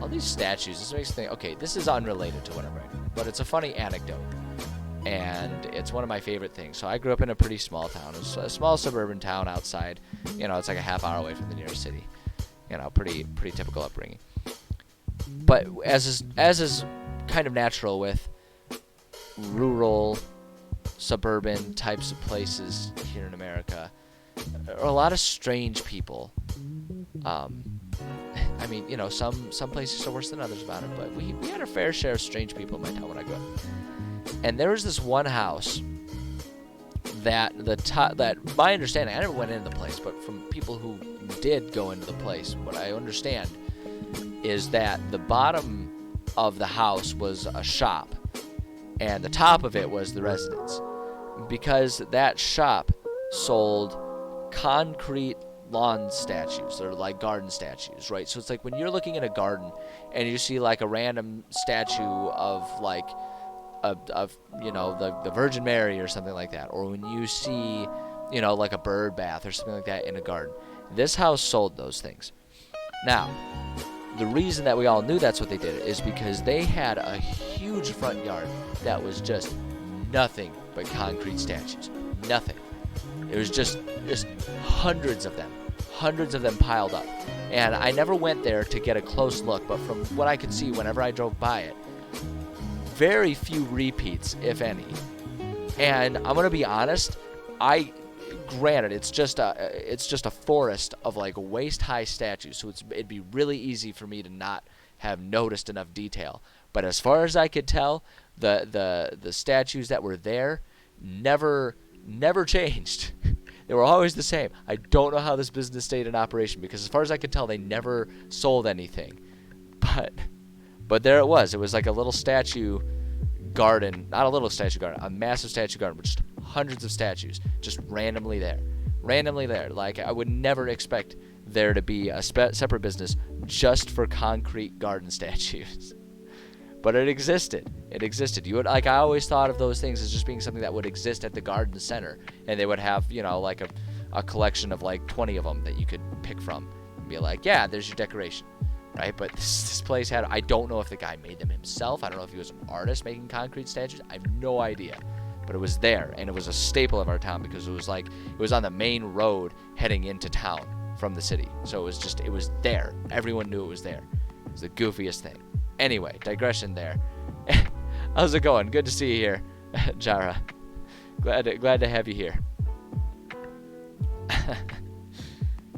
All these statues, this makes me think, okay, this is unrelated to what I'm writing, but it's a funny anecdote, and it's one of my favorite things. So I grew up in a pretty small town. It's a small suburban town outside, you know, it's like a half hour away from the nearest city. You know, pretty typical upbringing. But as is kind of natural with rural, suburban types of places here in America, there are a lot of strange people. I mean, you know, some places are worse than others about it, but we had a fair share of strange people in my town when I grew up. And there was this one house that my understanding, I never went into the place, but from people who did go into the place, what I understand is that the bottom of the house was a shop, and the top of it was the residence, because that shop sold concrete lawn statues, or like garden statues, right? So it's like when you're looking at a garden and you see like a random statue of like of you know, the Virgin Mary or something like that, or when you see, you know, like a bird bath or something like that in a garden. This house sold those things. Now, the reason that we all knew that's what they did is because they had a huge front yard that was just nothing but concrete statues. Nothing. It was just hundreds of them piled up. And I never went there to get a close look, but from what I could see whenever I drove by it, very few repeats, if any. And I'm gonna be honest, granted, it's just a forest of like waist-high statues, so it'd be really easy for me to not have noticed enough detail. But as far as I could tell, the statues that were there never Changed. They were always the same. I don't know how this business stayed in operation, because as far as I could tell, they never sold anything. But there it was. It was like a little statue garden. Not a little statue garden. A massive statue garden with just hundreds of statues just randomly there. Like, I would never expect there to be a separate business just for concrete garden statues. But it existed. I always thought of those things as just being something that would exist at the garden center, and they would have, you know, like a collection of like 20 of them that you could pick from and be like, yeah, there's your decoration, right? But this place had, I don't know if the guy made them himself. I don't know if he was an artist making concrete statues. I have no idea. But it was there, and it was a staple of our town because it was on the main road heading into town from the city. So it was there. Everyone knew it was there. It was the goofiest thing. Anyway, digression there. How's it going? Good to see you here, Jara. Glad to have you here.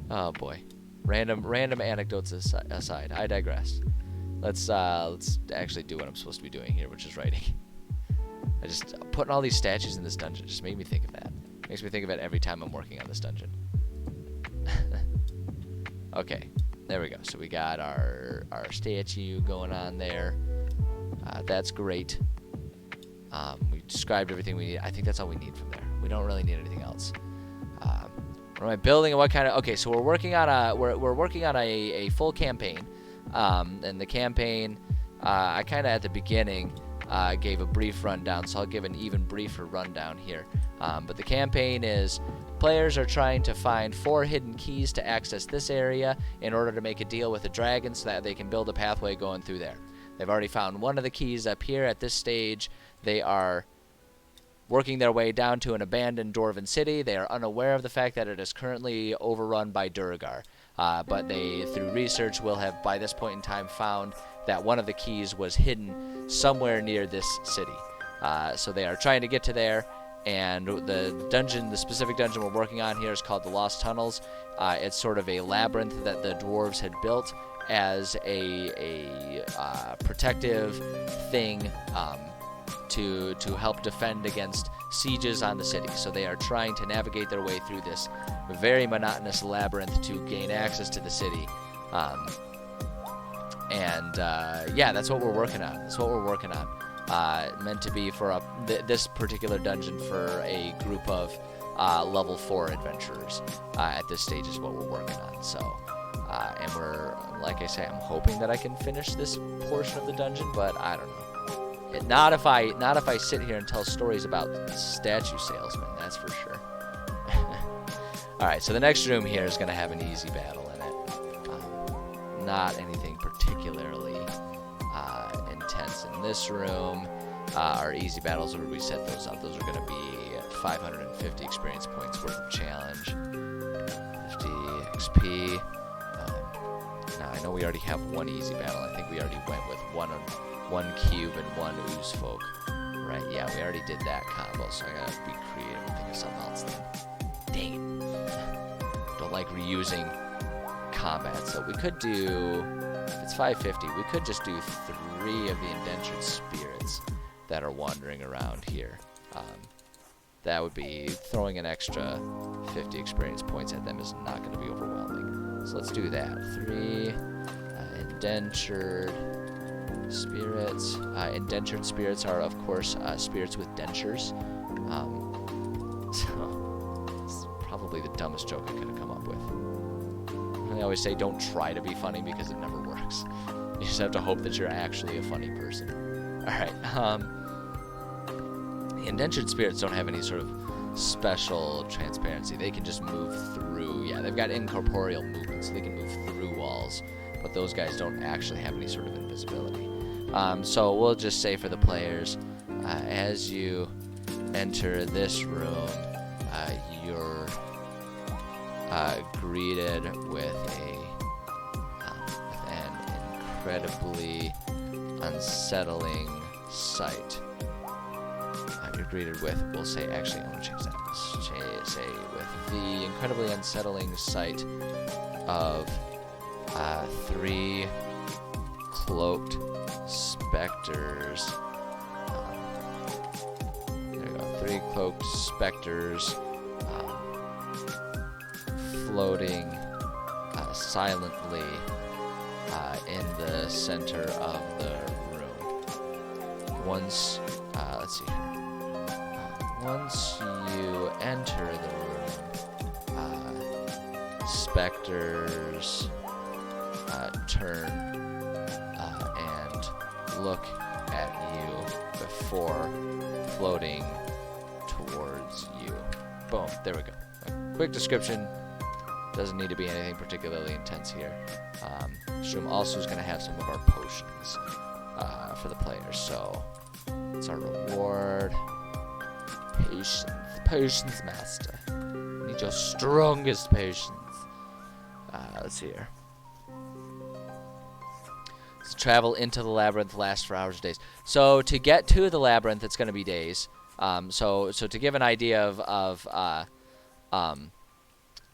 Oh boy, random anecdotes aside, I digress. Let's actually do what I'm supposed to be doing here, which is writing. I just putting all these statues in this dungeon just made me think of that. Makes me think of it every time I'm working on this dungeon. Okay. There we go. So we got our statue going on there. That's great. We described everything we need. I think that's all we need from there. We don't really need anything else. What am I building and what kind of... Okay, so we're working on a full campaign. And the campaign, I kind of at the beginning gave a brief rundown, so I'll give an even briefer rundown here. But the campaign is players are trying to find 4 hidden keys to access this area in order to make a deal with the dragon so that they can build a pathway going through there. They've already found one of the keys up here. At this stage, they are working their way down to an abandoned dwarven city. They are unaware of the fact that it is currently overrun by Durgar. But they, through research, will have by this point in time found that one of the keys was hidden somewhere near this city. So they are trying to get to there, and the specific dungeon we're working on here is called the Lost Tunnels. It's sort of a labyrinth that the dwarves had built as a protective thing to help defend against sieges on the city. So they are trying to navigate their way through this very monotonous labyrinth to gain access to the city. Yeah, that's what we're working on. Meant to be for this particular dungeon for a group of level 4 adventurers. At this stage is what we're working on. So, and we're, like I say, I'm hoping that I can finish this portion of the dungeon, but I don't know. Not if I sit here and tell stories about statue salesmen, that's for sure. Alright, so the next room here is going to have an easy battle in it. Not anything particularly intense in this room. Our easy battles, where we set those up, those are going to be 550 experience points worth of challenge. 50 XP. Now, I know we already have one easy battle. I think we already went with one cube and one ooze folk. Right, yeah, we already did that combo, so I gotta be creative and think of something else then. Dang it. Don't like reusing combat, so we could do, if it's 550, we could just do 3 of the indentured spirits that are wandering around here. That would be throwing an extra 50 experience points at them is not going to be overwhelming. So let's do that. 3 indentured spirits. Indentured spirits are, of course, spirits with dentures. So it's probably the dumbest joke I could have come up with. I always say don't try to be funny because it never works. You just have to hope that you're actually a funny person. Alright, indentured spirits don't have any sort of special transparency. They can just move through. Yeah, they've got incorporeal movement, so they can move through walls. But those guys don't actually have any sort of invisibility. So we'll just say for the players, as you enter this room, you're greeted with an incredibly unsettling sight. You're greeted with, we'll say, actually, I want to change that. Say with the incredibly unsettling sight of 3 cloaked specters. There we go. 3 cloaked specters floating silently in the center of the room. Once, let's see here. Once you enter the room, specters turn and look at you before floating towards you. Boom, there we go. A quick description. Doesn't need to be anything particularly intense here. This room also is going to have some of our potions for the players. So it's our reward. Patience. Patience, master. Need your strongest patience. Let's see here. So travel into the labyrinth lasts for hours or days. So to get to the labyrinth, it's going to be days. So to give an idea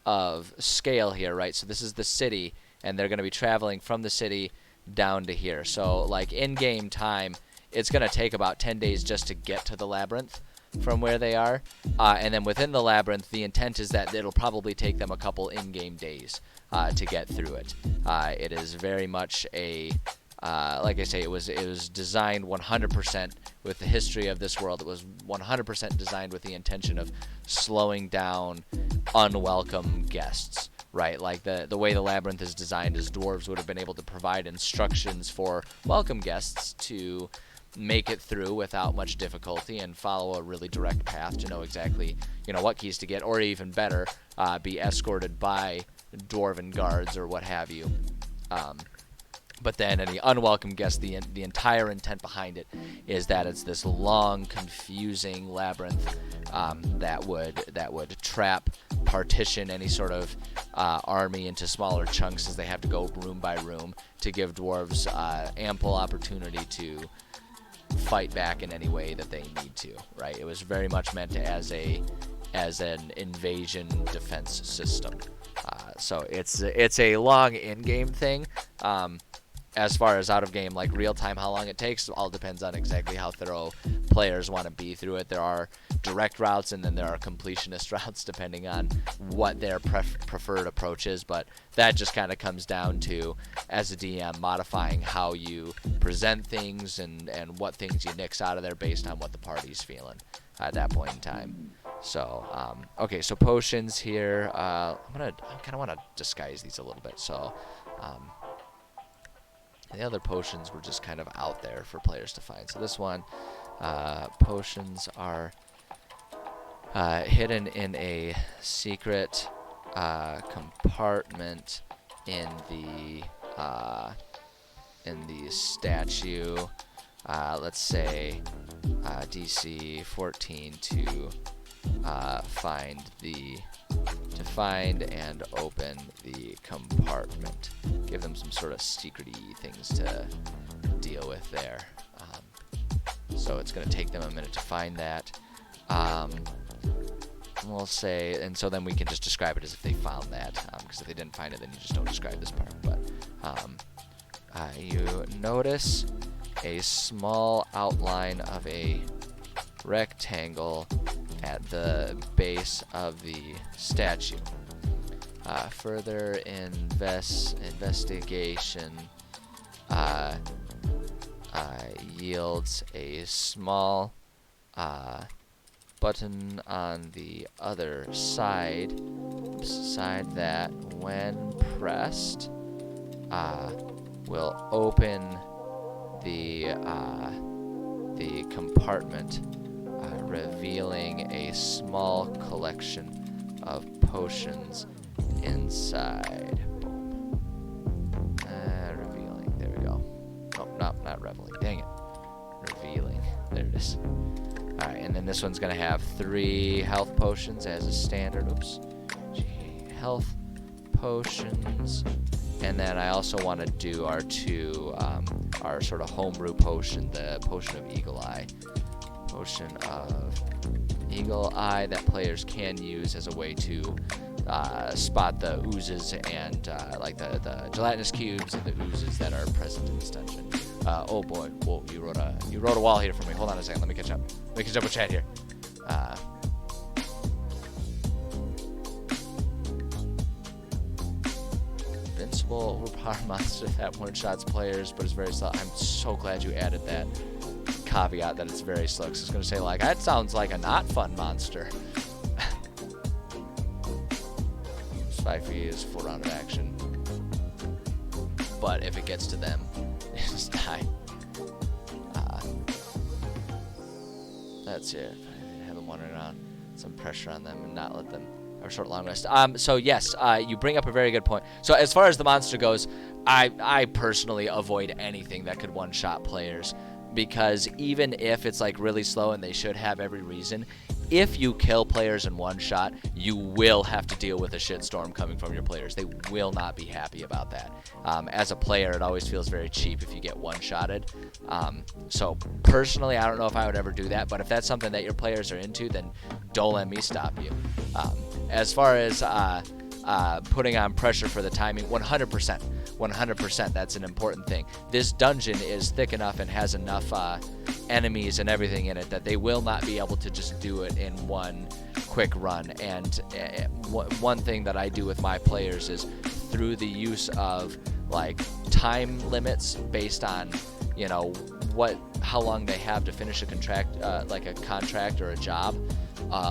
of scale here, right? So this is the city, and they're going to be traveling from the city down to here. So like in-game time, it's going to take about 10 days just to get to the labyrinth from where they are. And then within the labyrinth, the intent is that it'll probably take them a couple in-game days to get through it. It is very much a like I say, it was designed 100% with the history of this world. It was 100% designed with the intention of slowing down unwelcome guests, right? Like the way the labyrinth is designed is dwarves would have been able to provide instructions for welcome guests to make it through without much difficulty and follow a really direct path to know exactly, what keys to get, or even better, be escorted by dwarven guards or what have you. But then any unwelcome guest, the entire intent behind it is that it's this long, confusing labyrinth that would trap, partition any sort of army into smaller chunks as they have to go room by room to give dwarves ample opportunity to fight back in any way that they need to. Right? It was very much meant as an invasion defense system. So it's a long in-game thing. As far as out of game, like real time, how long it takes, all depends on exactly how thorough players want to be through it. There are direct routes and then there are completionist routes depending on what their preferred approach is, but that just kind of comes down to, as a DM, modifying how you present things and what things you nix out of there based on what the party's feeling at that point in time. So, okay, so potions here. I kind of want to disguise these a little bit. So, the other potions were just kind of out there for players to find. So this one, potions are hidden in a secret compartment in the statue. Let's say DC 14 to find and open the compartment. Give them some sort of secret-y things to deal with there. So it's going to take them a minute to find that. We'll say, and so then we can just describe it as if they found that, because if they didn't find it, then you just don't describe this part. But you notice a small outline of a rectangle at the base of the statue. Further investigation yields a small button on the other side that, when pressed, will open the compartment, revealing a small collection of potions inside. Boom. Revealing. There we go. Oh, no, not reveling. Dang it. Revealing. There it is. Alright, and then this one's going to have 3 health potions as a standard. Oops. Health potions. And then I also want to do our 2, our sort of homebrew potion, the Potion of Eagle Eye. Potion of Eagle Eye that players can use as a way to spot the oozes and like the gelatinous cubes and the oozes that are present in this dungeon. Oh boy, whoa! You wrote a wall here for me. Hold on a second. Let me catch up. Let me catch up with chat here. Invincible overpowered monster that one-shots players, but is very slow. I'm so glad you added that caveat that it's very slow, because it's going to say, like, that sounds like a not fun monster. Spifey is full round of action, but if it gets to them, they just die. That's it. I have them wandering around. Some pressure on them and not let them have a short long rest. So yes, you bring up a very good point. So as far as the monster goes, I personally avoid anything that could one-shot players, because even if it's like really slow and they should have every reason, if you kill players in one shot, you will have to deal with a shitstorm coming from your players. They will not be happy about that. As a player, it always feels very cheap if you get one-shotted. So personally, I don't know if I would ever do that, but if that's something that your players are into, then don't let me stop you. As far as putting on pressure for the timing, 100%. 100%, that's an important thing. This dungeon is thick enough and has enough enemies and everything in it that they will not be able to just do it in one quick run. And one thing that I do with my players is, through the use of like time limits based on, you know, how long they have to finish a contract, like a contract or a job,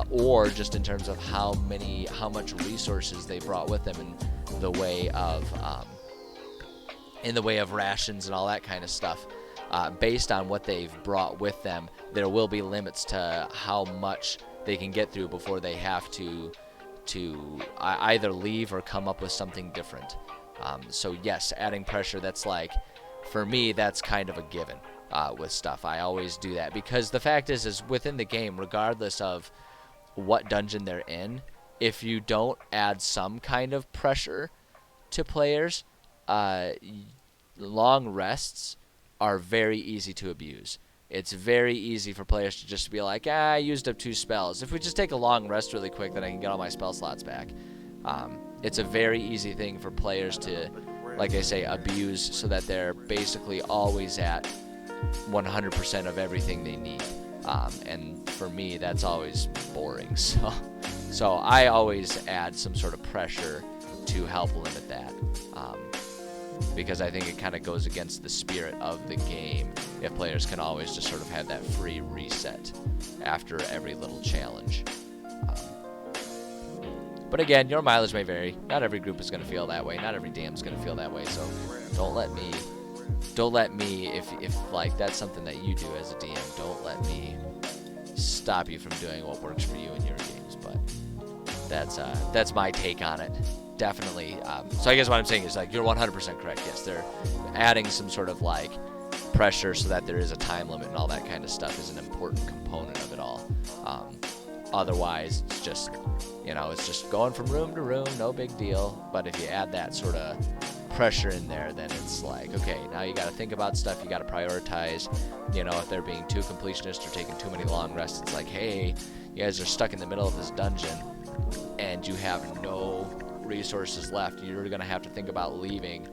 or just in terms of how much resources they brought with them in the way of rations and all that kind of stuff. Based on what they've brought with them, there will be limits to how much they can get through before they have to either leave or come up with something different. So yes, adding pressure, that's like, for me, that's kind of a given with stuff. I always do that because the fact is within the game, regardless of what dungeon they're in, if you don't add some kind of pressure to players, long rests are very easy to abuse. It's very easy for players to just be like, I used up 2 spells. If we just take a long rest really quick, then I can get all my spell slots back. It's a very easy thing for players to, like I say, abuse, so that they're basically always at 100% of everything they need. And for me, that's always boring. So I always add some sort of pressure to help limit that. Because I think it kind of goes against the spirit of the game if players can always just sort of have that free reset after every little challenge. But again, your mileage may vary. Not every group is going to feel that way. Not every DM's going to feel that way. So don't let me, if like that's something that you do as a DM, don't let me stop you from doing what works for you in your games. But that's my take on it. Definitely. So I guess what I'm saying is, like, you're 100% correct. Yes, they're adding some sort of like pressure so that there is a time limit and all that kind of stuff is an important component of it all. Otherwise, it's just, you know, it's just going from room to room, no big deal. But if you add that sort of pressure in there, then it's like, okay, now you got to think about stuff, you got to prioritize. You know, if they're being too completionist or taking too many long rests, it's like, hey, you guys are stuck in the middle of this dungeon and you have no resources left. You're going to have to think about leaving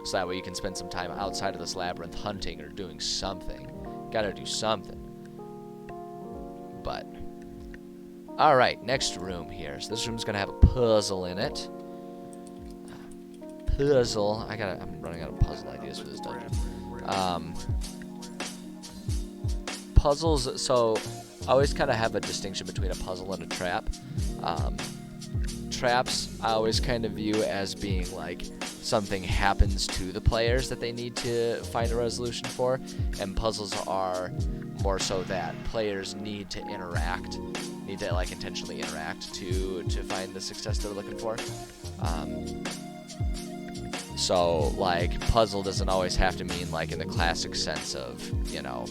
so that way you can spend some time outside of this labyrinth hunting or doing something. Got to do something. But alright, next room here. So this room's going to have a puzzle in it. Puzzle. I'm running out of puzzle ideas for this dungeon. Puzzles, so I always kind of have a distinction between a puzzle and a trap. Traps I always kind of view as being like something happens to the players that they need to find a resolution for, and puzzles are more so that players need to like intentionally interact to find the success they're looking for. So like puzzle doesn't always have to mean like in the classic sense of, you know,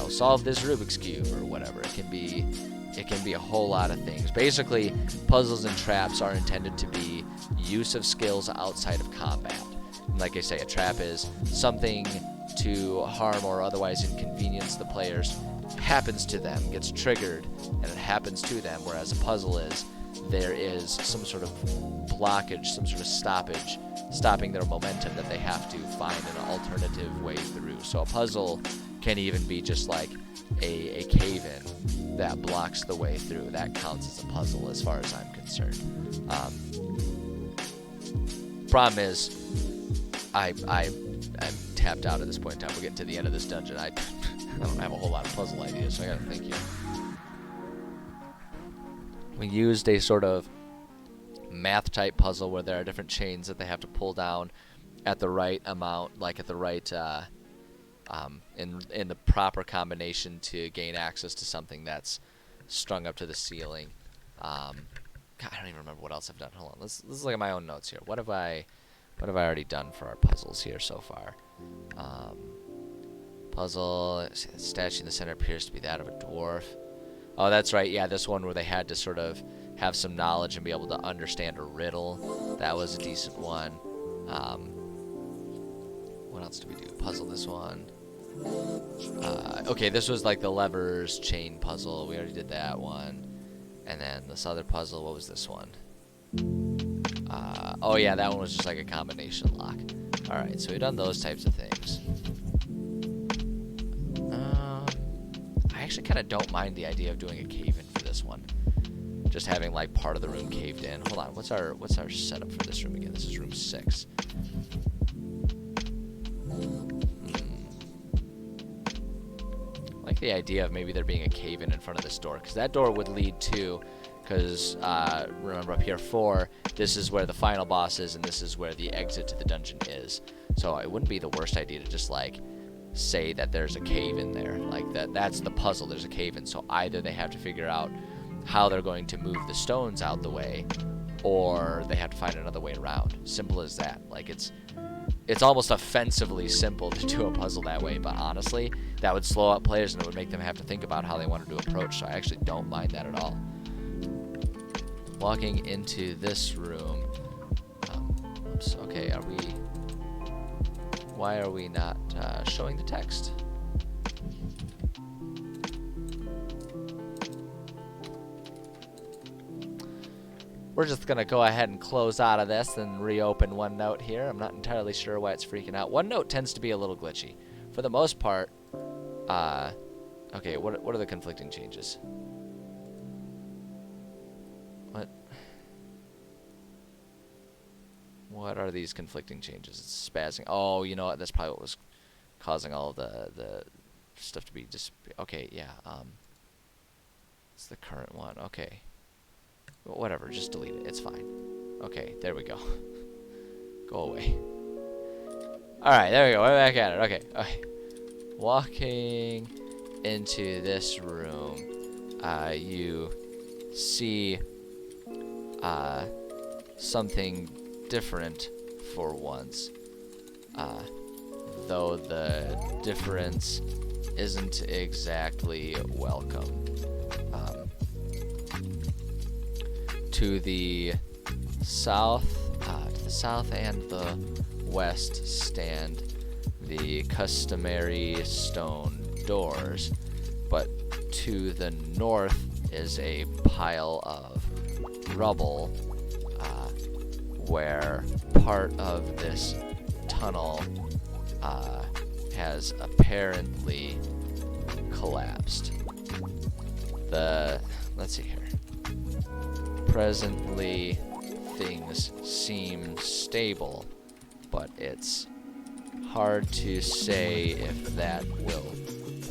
solve this Rubik's Cube or whatever. It can be a whole lot of things. Basically, puzzles and traps are intended to be use of skills outside of combat. And like I say, a trap is something to harm or otherwise inconvenience the players, happens to them, gets triggered, and it happens to them, whereas a puzzle is there is some sort of blockage, some sort of stopping their momentum that they have to find an alternative way through. So a puzzle can even be just like a cave-in that blocks the way through. That counts as a puzzle as far as I'm concerned. Problem is, I'm tapped out at this point in time. We're getting to the end of this dungeon. I don't have a whole lot of puzzle ideas, so I gotta think here. We used a sort of math-type puzzle where there are different chains that they have to pull down at the right amount, like at the right in the proper combination to gain access to something that's strung up to the ceiling. God, I don't even remember what else I've done. Hold on, let's look at my own notes here. What have I already done for our puzzles here so far? Puzzle, statue in the center appears to be that of a dwarf. Oh, that's right. Yeah, this one where they had to sort of have some knowledge and be able to understand a riddle. That was a decent one. What else did we do? Puzzle this one. Okay, this was like the levers chain puzzle. We already did that one. And then this other puzzle, what was this one? Oh yeah, that one was just like a combination lock. Alright, so we've done those types of things. I actually kind of don't mind the idea of doing a cave-in for this one. just having like part of the room caved in. Hold on, what's our setup for this room again? This is room 6. I like the idea of maybe there being a cave in front of this door, because that door would lead to, because remember up here 4, this is where the final boss is, and this is where the exit to the dungeon is. So it wouldn't be the worst idea to just like say that there's a cave in there, like that's the puzzle. There's a cave in, so either they have to figure out how they're going to move the stones out the way, or they have to find another way around. Simple as that. Like it's almost offensively simple to do a puzzle that way, but honestly, that would slow up players and it would make them have to think about how they wanted to approach, so I actually don't mind that at all. Walking into this room, oops, okay, why are we not showing the text? We're just going to go ahead and close out of this and reopen OneNote here. I'm not entirely sure why it's freaking out. OneNote tends to be a little glitchy. For the most part, okay, what are the conflicting changes? What are these conflicting changes? It's spazzing. Oh, you know what? That's probably what was causing all of the stuff to be just... Okay, yeah. It's the current one. Okay. Whatever, just delete it. It's fine. Okay, there we go. Go away. Alright, there we go. We're back at it. Okay. Walking into this room, you see something different for once. Though the difference isn't exactly welcome. To the south and the west stand the customary stone doors, but to the north is a pile of rubble where part of this tunnel has apparently collapsed. Let's see here. Presently, things seem stable, but it's hard to say if that will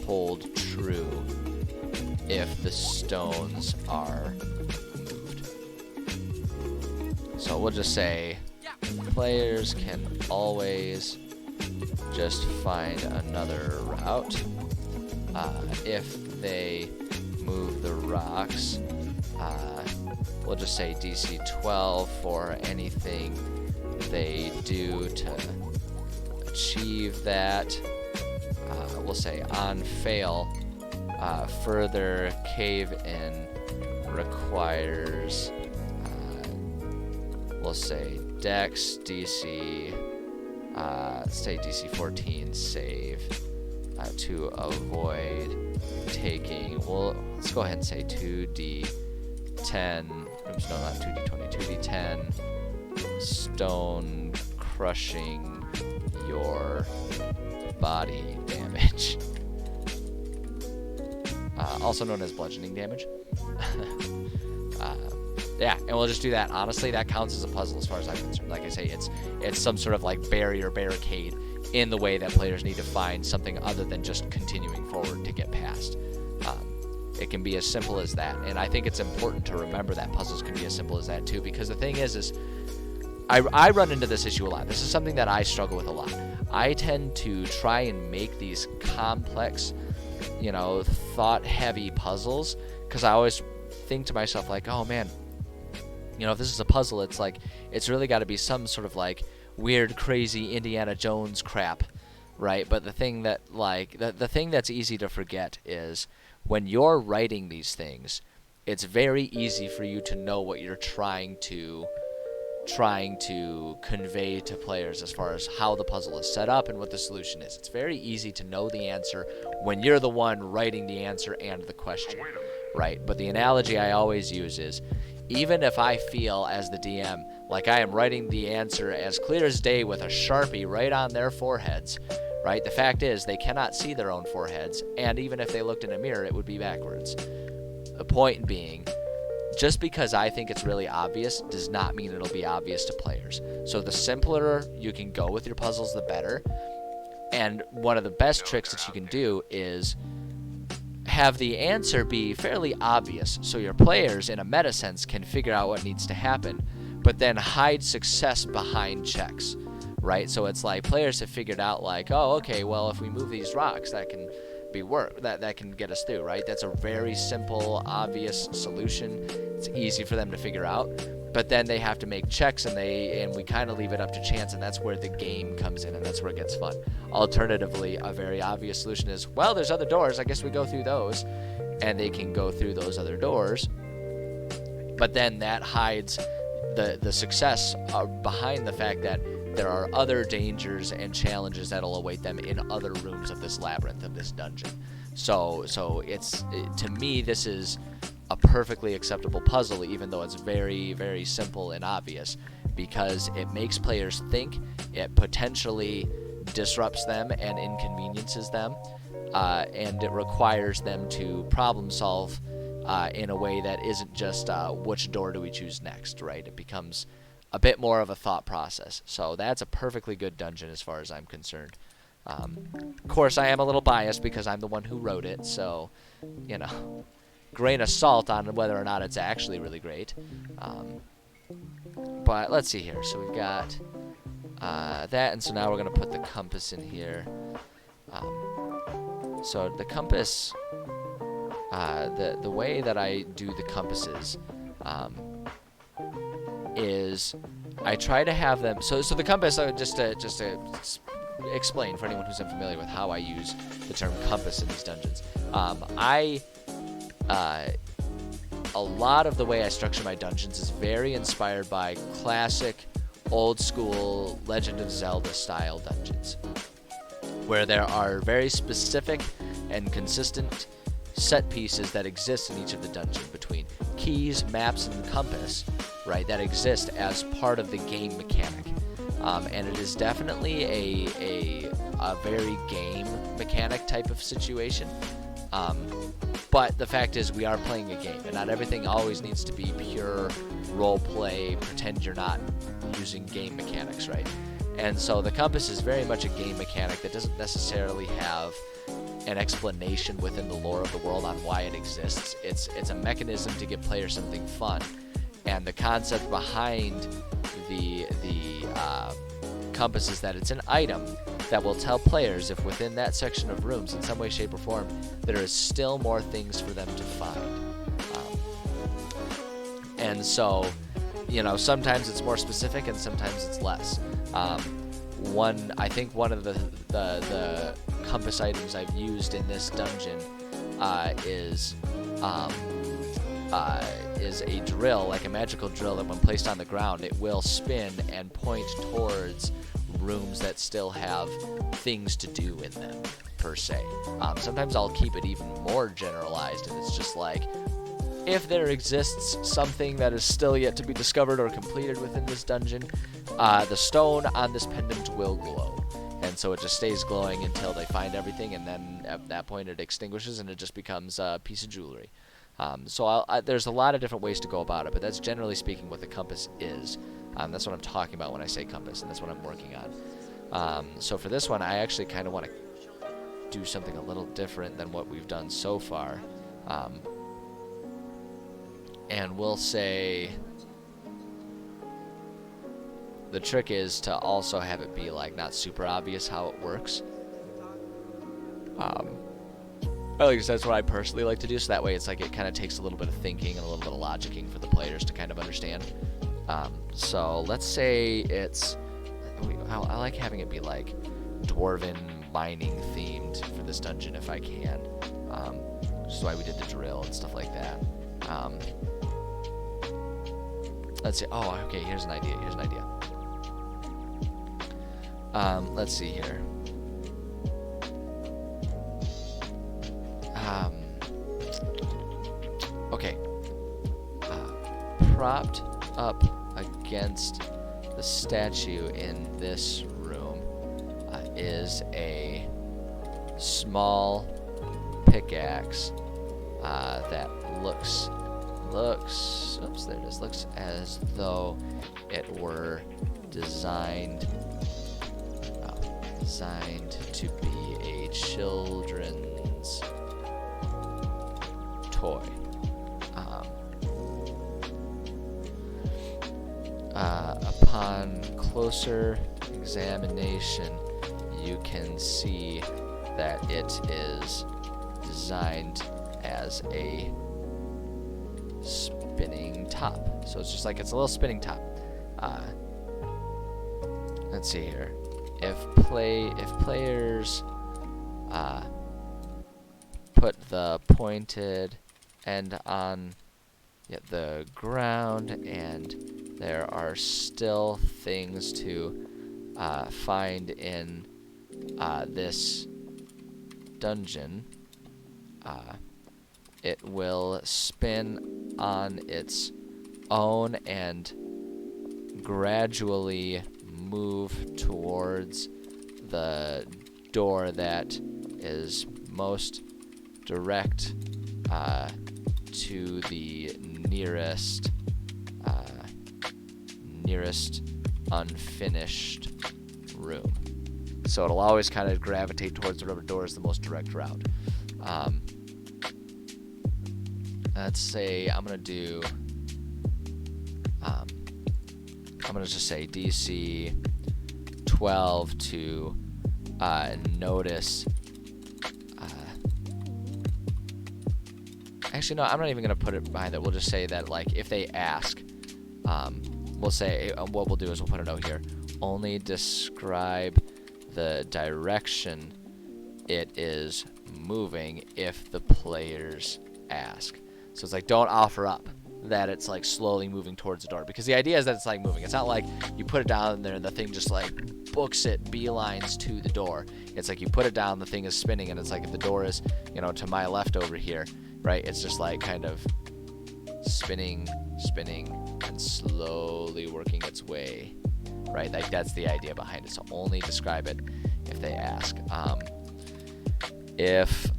hold true if the stones are moved. So we'll just say players can always just find another route. If they move the rocks, we'll just say DC 12 for anything they do to achieve that. We'll say on fail, further cave-in requires, we'll say Dex DC, say DC 14 save to avoid taking, well, let's go ahead and say 2D10, oops, no, not 2D20, 2D10 stone crushing your body damage. Also known as bludgeoning damage. Yeah, and we'll just do that. Honestly, that counts as a puzzle as far as I'm concerned. Like I say, it's some sort of like barricade in the way that players need to find something other than just continuing forward to get past. It can be as simple as that, and I think it's important to remember that puzzles can be as simple as that too, because the thing is I run into this issue a lot. This is something that I struggle with a lot. I tend to try and make these complex, thought-heavy puzzles, because I always think to myself, like, oh man, if this is a puzzle, it's like, it's really got to be some sort of like weird, crazy Indiana Jones crap, right? But the thing that, like, the thing that's easy to forget is when you're writing these things, it's very easy for you to know what you're trying to convey to players as far as how the puzzle is set up and what the solution is. It's very easy to know the answer when you're the one writing the answer and the question, right? But the analogy I always use is, even if I feel as the DM like I am writing the answer as clear as day with a Sharpie right on their foreheads, right? The fact is they cannot see their own foreheads, and even if they looked in a mirror, it would be backwards. The point being, just because I think it's really obvious does not mean it'll be obvious to players. So the simpler you can go with your puzzles, the better. And one of the best tricks that you can do is have the answer be fairly obvious, so your players, in a meta sense, can figure out what needs to happen, but then hide success behind checks, right? So it's like players have figured out, like, oh, okay, well, if we move these rocks, that can be that can get us through, right? That's a very simple, obvious solution. It's easy for them to figure out. But then they have to make checks, and we kind of leave it up to chance, and that's where the game comes in, and that's where it gets fun. Alternatively, a very obvious solution is, well, there's other doors, I guess we go through those, and they can go through those other doors. But then that hides the success behind the fact that there are other dangers and challenges that'll await them in other rooms of this labyrinth, of this dungeon. So to me, this is a perfectly acceptable puzzle, even though it's very, very simple and obvious, because it makes players think, it potentially disrupts them and inconveniences them, and it requires them to problem solve in a way that isn't just which door do we choose next, right? It becomes a bit more of a thought process. So that's a perfectly good dungeon as far as I'm concerned. Of course, I am a little biased because I'm the one who wrote it, so, you know, grain of salt on whether or not it's actually really great. But let's see here. So we've got that, and so now we're going to put the compass in here. So the compass, the way that I do the compasses is I try to have them. So the compass, just to explain for anyone who's unfamiliar with how I use the term compass in these dungeons. A lot of the way I structure my dungeons is very inspired by classic, old-school Legend of Zelda style dungeons, where there are very specific and consistent set pieces that exist in each of the dungeons between keys, maps, and compass, right, that exist as part of the game mechanic. And it is definitely a very game mechanic type of situation. But the fact is, we are playing a game, and not everything always needs to be pure role play, pretend you're not using game mechanics, right? And so the compass is very much a game mechanic that doesn't necessarily have an explanation within the lore of the world on why it exists. It's a mechanism to give players something fun, and the concept behind the compass is that it's an item that will tell players if within that section of rooms, in some way, shape, or form, there is still more things for them to find. And so, you know, sometimes it's more specific and sometimes it's less. I think one of the compass items I've used in this dungeon is a drill, like a magical drill that when placed on the ground, it will spin and point towards rooms that still have things to do in them, per se. Sometimes I'll keep it even more generalized, and it's just like, if there exists something that is still yet to be discovered or completed within this dungeon, the stone on this pendant will glow. And so it just stays glowing until they find everything, and then at that point it extinguishes and it just becomes a piece of jewelry. So there's a lot of different ways to go about it, but that's generally speaking what the compass is. That's what I'm talking about when I say compass, and that's what I'm working on. So for this one, I actually kind of want to do something a little different than what we've done so far. And we'll say the trick is to also have it be like not super obvious how it works. At least that's what I personally like to do, so that way it's like it kind of takes a little bit of thinking and a little bit of logicking for the players to kind of understand. So let's say it's, I like having it be like dwarven mining themed for this dungeon if I can. Which is why we did the drill and stuff like that. Let's see. Oh, okay. Here's an idea. Let's see here. Okay. Propped up against the statue in this room is a small pickaxe that looks looks, oops, there it is, looks as though it were designed to be a children's toy. Upon closer examination, you can see that it is designed as a spinning top. So it's just like, it's a little spinning top. Let's see here. If players put the pointed end on the ground, and there are still things to find in this dungeon, it will spin on its own and gradually move towards the door that is most direct to the nearest unfinished room. So it'll always kind of gravitate towards the rubber door as the most direct route. Let's say I'm gonna just say DC 12 to notice. Actually, no, I'm not even gonna put it behind that. We'll just say that, like, if they ask, we'll say what we'll do is we'll put a note here. Only describe the direction it is moving if the players ask. So it's like, don't offer up that it's like slowly moving towards the door, because the idea is that it's like moving. It's not like you put it down there and the thing just like books it, beelines to the door. It's like you put it down, the thing is spinning, and it's like if the door is, you know, to my left over here, right? It's just like kind of spinning, and slowly working its way, right? Like that's the idea behind it. So only describe it if they ask. If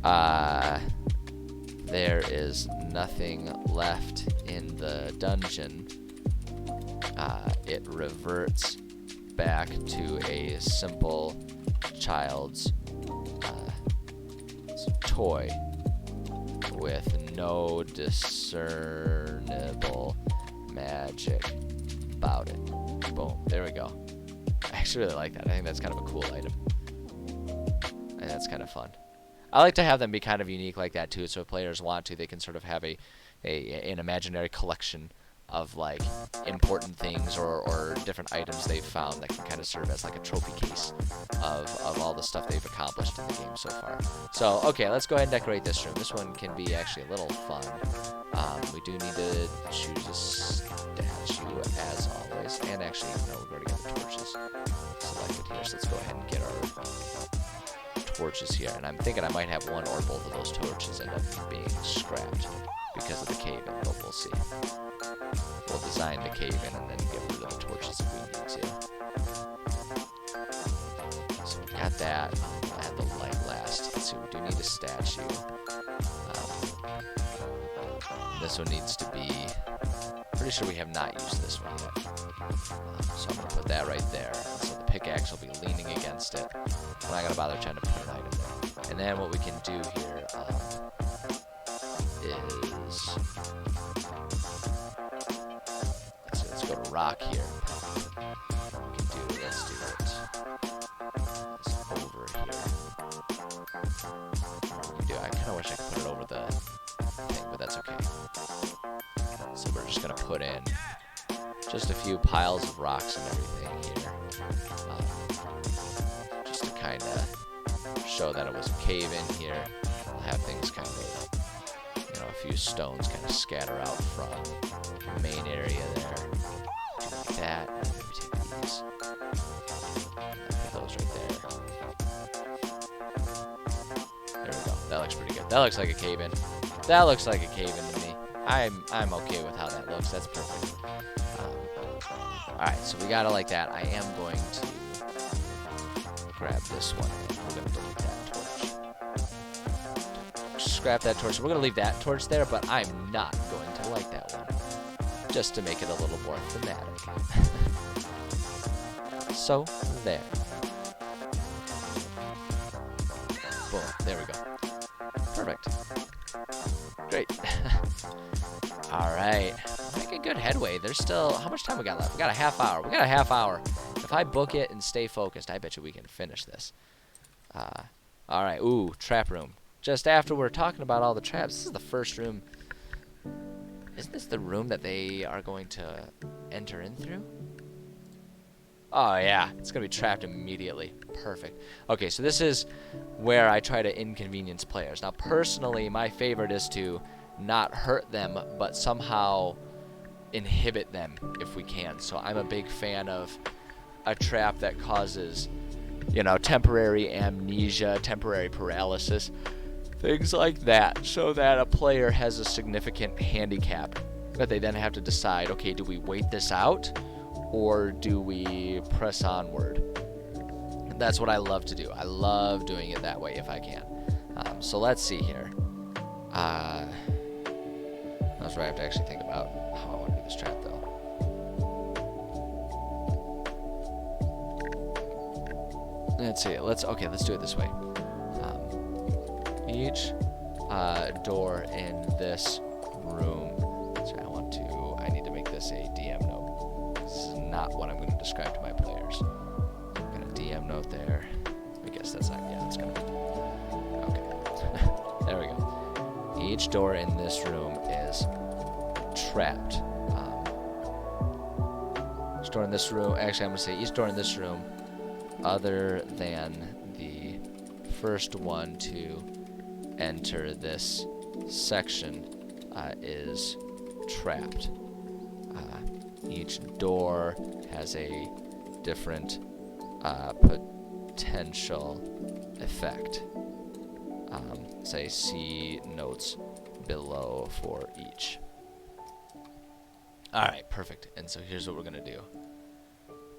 there is nothing left in the dungeon, it reverts back to a simple child's toy with no discernible magic about it. Boom, there we go. I actually really like that. I think that's kind of a cool item. And that's kind of fun. I like to have them be kind of unique like that too, so if players want to, they can sort of have an imaginary collection of like important things or different items they've found that can kind of serve as like a trophy case of all the stuff they've accomplished in the game so far. So okay, let's go ahead and decorate this room. This one can be actually a little fun. We do need to choose a statue as always, and actually no, we've already got the torches selected here, so let's go ahead and get our torches here. And I'm thinking I might have one or both of those torches end up being scrapped because of the cave-in, but we'll see. We'll design the cave-in and then get rid of the torches if we need to. So we got that. I'll add the light last. Let's see, we do need a statue. This one needs to be... Pretty sure we have not used this one yet. So I'm going to put that right there. So the pickaxe will be leaning against it. I'm not going to bother trying to put an item there. And then what we can do here is... Let's go to rock here. Let's do it over here. I kind of wish I could put it over the thing, but that's okay. So we're just going to put in just a few piles of rocks and everything here. Just to kind of show that it was a cave in here. We'll have things kind of, you know, a few stones kind of scatter out from the main area there. Do like that, and then maybe take these. Put those right there. There we go. That looks pretty good. That looks like a cave in. That looks like a cave in to me. I'm okay with how that looks. That's perfect. Alright, so we got it like that. I am going to grab this one and we're going to delete that torch. Scrap that torch. We're going to leave that torch there, but I'm not going to of like that one, just to make it a little more thematic. So, there. Boom, there we go. Perfect. Great. Alright, making good headway. There's still, how much time we got left? We got a half hour. We got a half hour. If I book it and stay focused, I bet you we can finish this. Alright, ooh, trap room. Just after we're talking about all the traps, this is the first room. Isn't this the room that they are going to enter in through? Oh yeah, it's going to be trapped immediately. Perfect. Okay, so this is where I try to inconvenience players. Now, personally, my favorite is to not hurt them, but somehow inhibit them if we can. So I'm a big fan of a trap that causes, you know, temporary amnesia, temporary paralysis, things like that, so that a player has a significant handicap that they then have to decide, okay, do we wait this out or do we press onward? And that's what I love to do. I love doing it that way if I can. So let's see here. That's where I have to actually think about how I want to do this trap, though. Let's see. Let's do it this way. Each door in this room. So I need to make this a DM note. This is not what I'm going to describe to my players. I'm going to DM note there. I guess that's not, yeah, that's going to be. Okay. There we go. Each door in this room is trapped. Each door in this room, actually I'm going to say each door in this room, other than the first one to enter this section, is trapped. Each door has a different potential effect. Say see notes below for each. Alright, perfect. And so here's what we're going to do.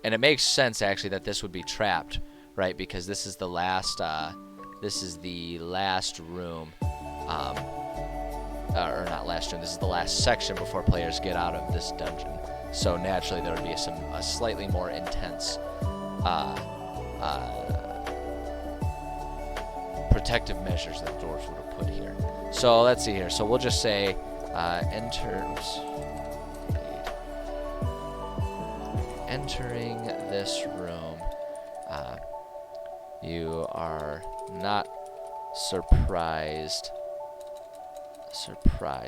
And it makes sense actually that this would be trapped, right? Because this is the last room, or not last room, this is the last section before players get out of this dungeon. So naturally there would be a slightly more intense protective measures that doors would have put here. So let's see here. So we'll just say entering this room, you are not surprised,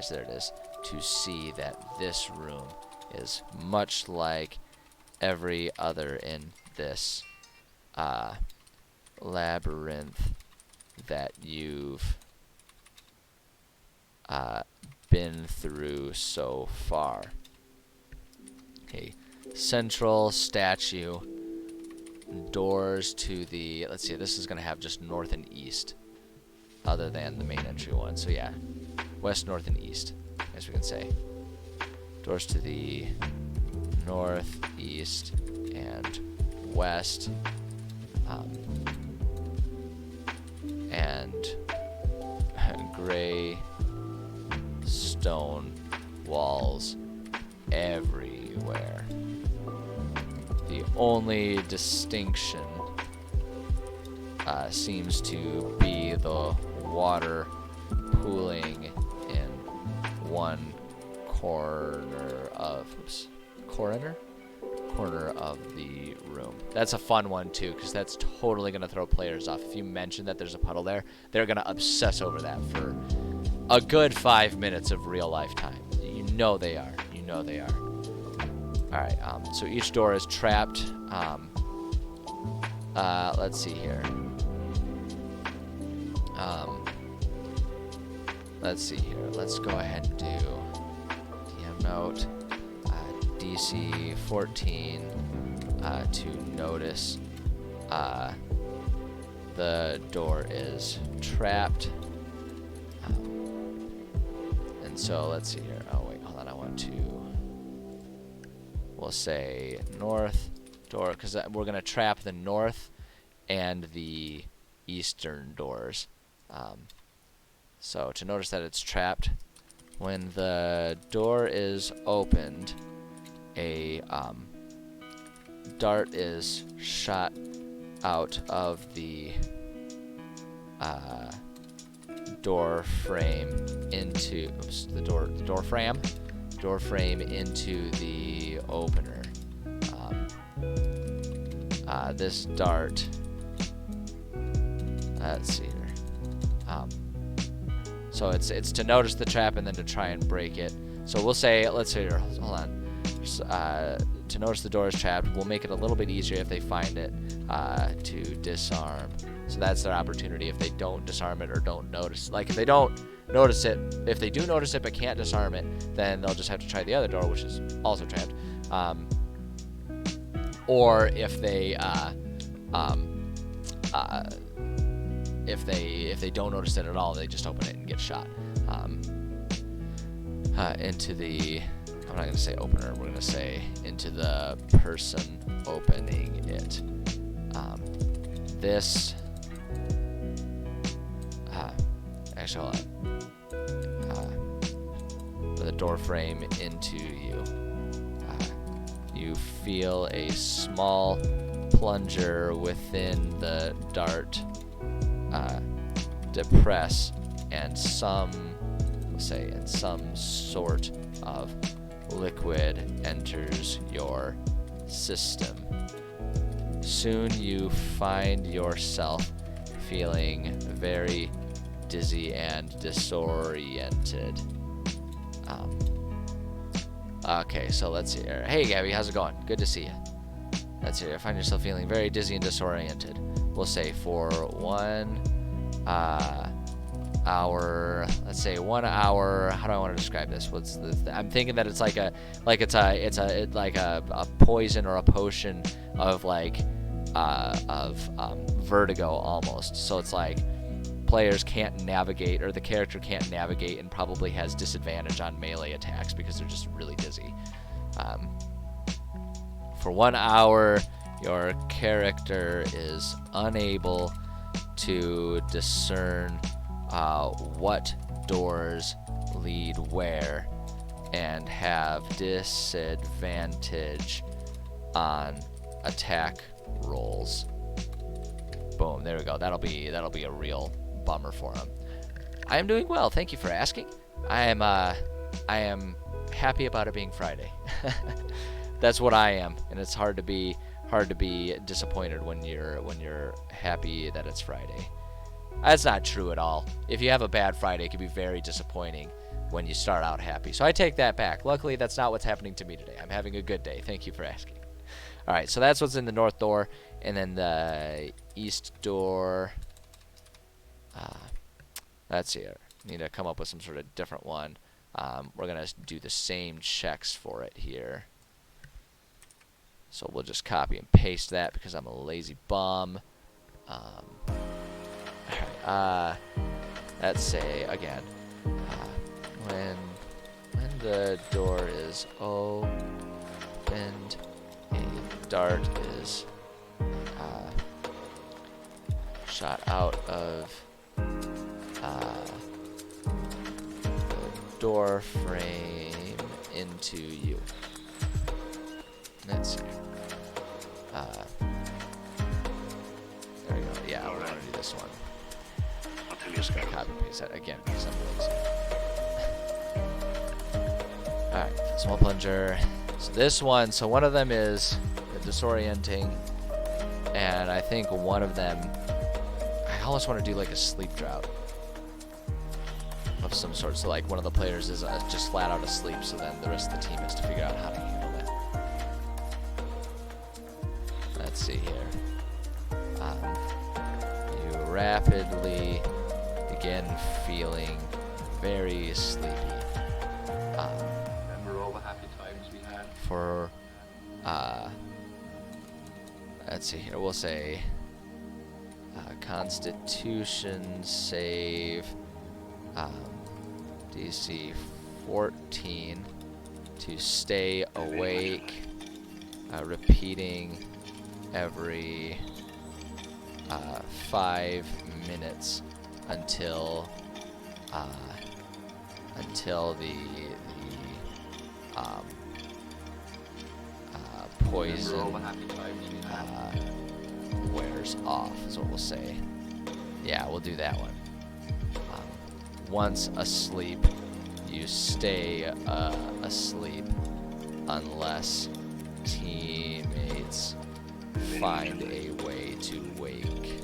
there it is, to see that this room is much like every other in this labyrinth that you've been through so far. Okay, central statue, doors to the, let's see, this is going to have just north and east other than the main entry one. So yeah, west, north, and east, as we can say. Doors to the north, east, and west, and gray stone walls everywhere. The only distinction seems to be the water pooling in one corner of the room. That's a fun one too, because that's totally going to throw players off. If you mention that there's a puddle there, they're going to obsess over that for a good 5 minutes of real life time. You know they are. You know they are. Alright, so each door is trapped. Let's see here. Let's see here. Let's go ahead and do DM note DC 14 to notice the door is trapped. And so let's see here. Oh wait, hold on. I want to. We'll say north door, because we're going to trap the north and the eastern doors. So to notice that it's trapped, When the door is opened, a dart is shot out of the door frame into the door frame into the opener. This dart. Let's see here. So it's to notice the trap and then to try and break it. So we'll say, let's say, hold on. To notice the door is trapped, we'll make it a little bit easier if they find it to disarm. So that's their opportunity if they don't disarm it or don't notice. Like if they don't notice it, if they do notice it but can't disarm it, then they'll just have to try the other door, which is also trapped. Or if they if they don't notice it at all, they just open it and get shot into the. I'm not going to say opener. We're going to say into the person opening it. This. Actually, hold on. The door frame into you. You feel a small plunger within the dart depress, and some sort of liquid enters your system. Soon you find yourself feeling very dizzy and disoriented. Okay, so let's see here. Hey Gabby, how's it going? Good to see you. Let's see here. Find yourself feeling very dizzy and disoriented. We'll say for 1 hour. Let's say 1 hour. How do I want to describe this? What's the? I'm thinking that it's like a poison or a potion of vertigo almost. So it's like players can't navigate, or the character can't navigate, and probably has disadvantage on melee attacks because they're just really dizzy. For 1 hour, your character is unable to discern what doors lead where, and have disadvantage on attack rolls. Boom, there we go. That'll be a real bummer for him. I am doing well. Thank you for asking. I am happy about it being Friday. That's what I am, and it's hard to be disappointed when you're happy that it's Friday. That's not true at all. If you have a bad Friday, it can be very disappointing when you start out happy. So I take that back. Luckily, that's not what's happening to me today. I'm having a good day. Thank you for asking. All right, so that's what's in the north door, and then the east door. Let's see. Need to come up with some sort of different one. We're gonna do the same checks for it here. So we'll just copy and paste that because I'm a lazy bum. Alright, let's say again, when the door is opened, a dart is shot out of the door frame into you. Let's see. There we go. Yeah, we're gonna do this one. I'm just gonna copy and paste that again because I'm lazy. Alright, small plunger. So this one, so one of them is disorienting, and I think one of them, I almost want to do like a sleep drought of some sort. So like one of the players is just flat out asleep, so then the rest of the team has to figure out how to handle it. Let's see here. You rapidly begin feeling very sleepy. Remember all the happy times we had? For let's see here. We'll say Constitution save DC 14 to stay awake, repeating every 5 minutes until until the poison All the happy times we had. wears off, is what we'll say. Yeah, we'll do that one. Once asleep, you stay asleep unless teammates find a way to wake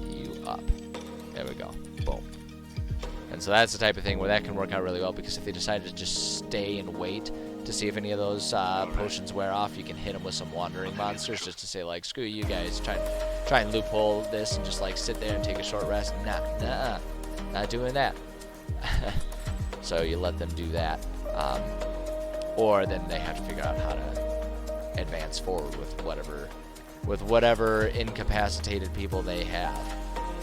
you up. There we go. Boom. And so that's the type of thing where that can work out really well, because if they decide to just stay and wait to see if any of those potions wear off, you can hit them with some wandering monsters just to say, like, screw you guys, try and loophole this and just like sit there and take a short rest. Nah, not doing that. So you let them do that, or then they have to figure out how to advance forward with whatever incapacitated people they have.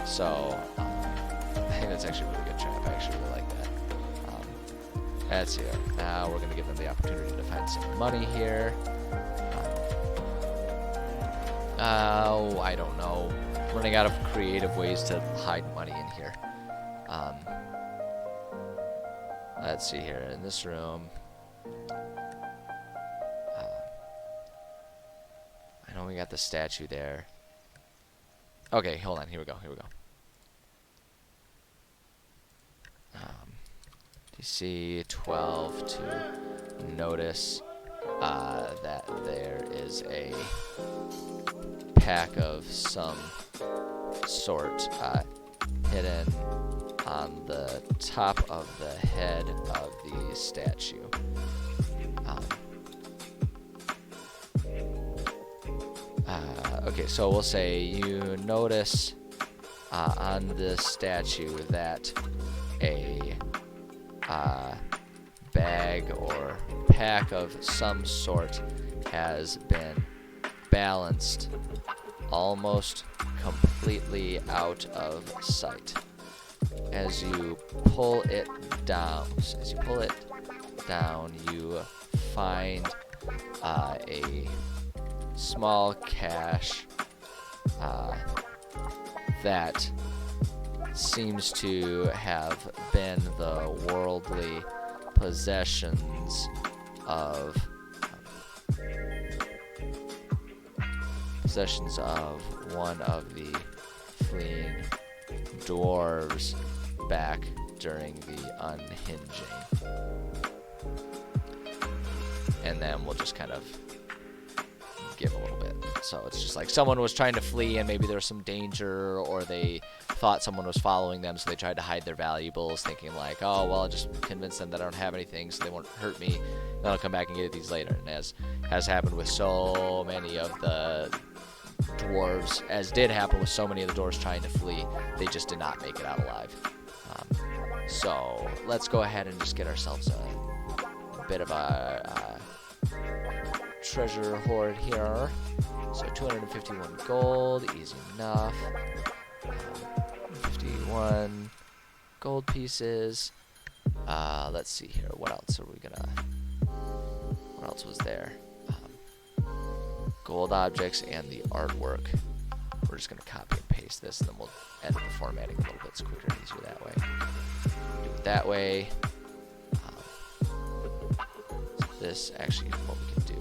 So I think that's actually a really good trap. I actually really like that. That's it. Now we're going to give them the opportunity to find some money here. I don't know. Running out of creative ways to hide money in here. Let's see here. In this room, I know we got the statue there. Okay, hold on. Here we go. DC 12 to notice that there is a pack of some sort hidden on the top of the head of the statue. Okay, so we'll say you notice on the statue that a bag or pack of some sort has been balanced almost completely out of sight. As you pull it down, you find a small cache that seems to have been the worldly possessions of one of the fleeing dwarves back during the unhinging. And then we'll just kind of give a little bit. So it's just like someone was trying to flee and maybe there was some danger, or they thought someone was following them, so they tried to hide their valuables, thinking like, oh, well, I'll just convince them that I don't have anything so they won't hurt me, then I'll come back and get these later. And as has happened with so many of the dwarves, as did happen with so many of the dwarves trying to flee, they just did not make it out alive. So let's go ahead and just get ourselves a bit of a treasure hoard here. So 251 gold, easy enough. 51 gold pieces. Let's see here. What else was there? Gold objects and the artwork. We're just gonna copy and paste this, and then we'll edit the formatting a little bit. It's quicker and easier that way. Do it that way. This actually, what we can do.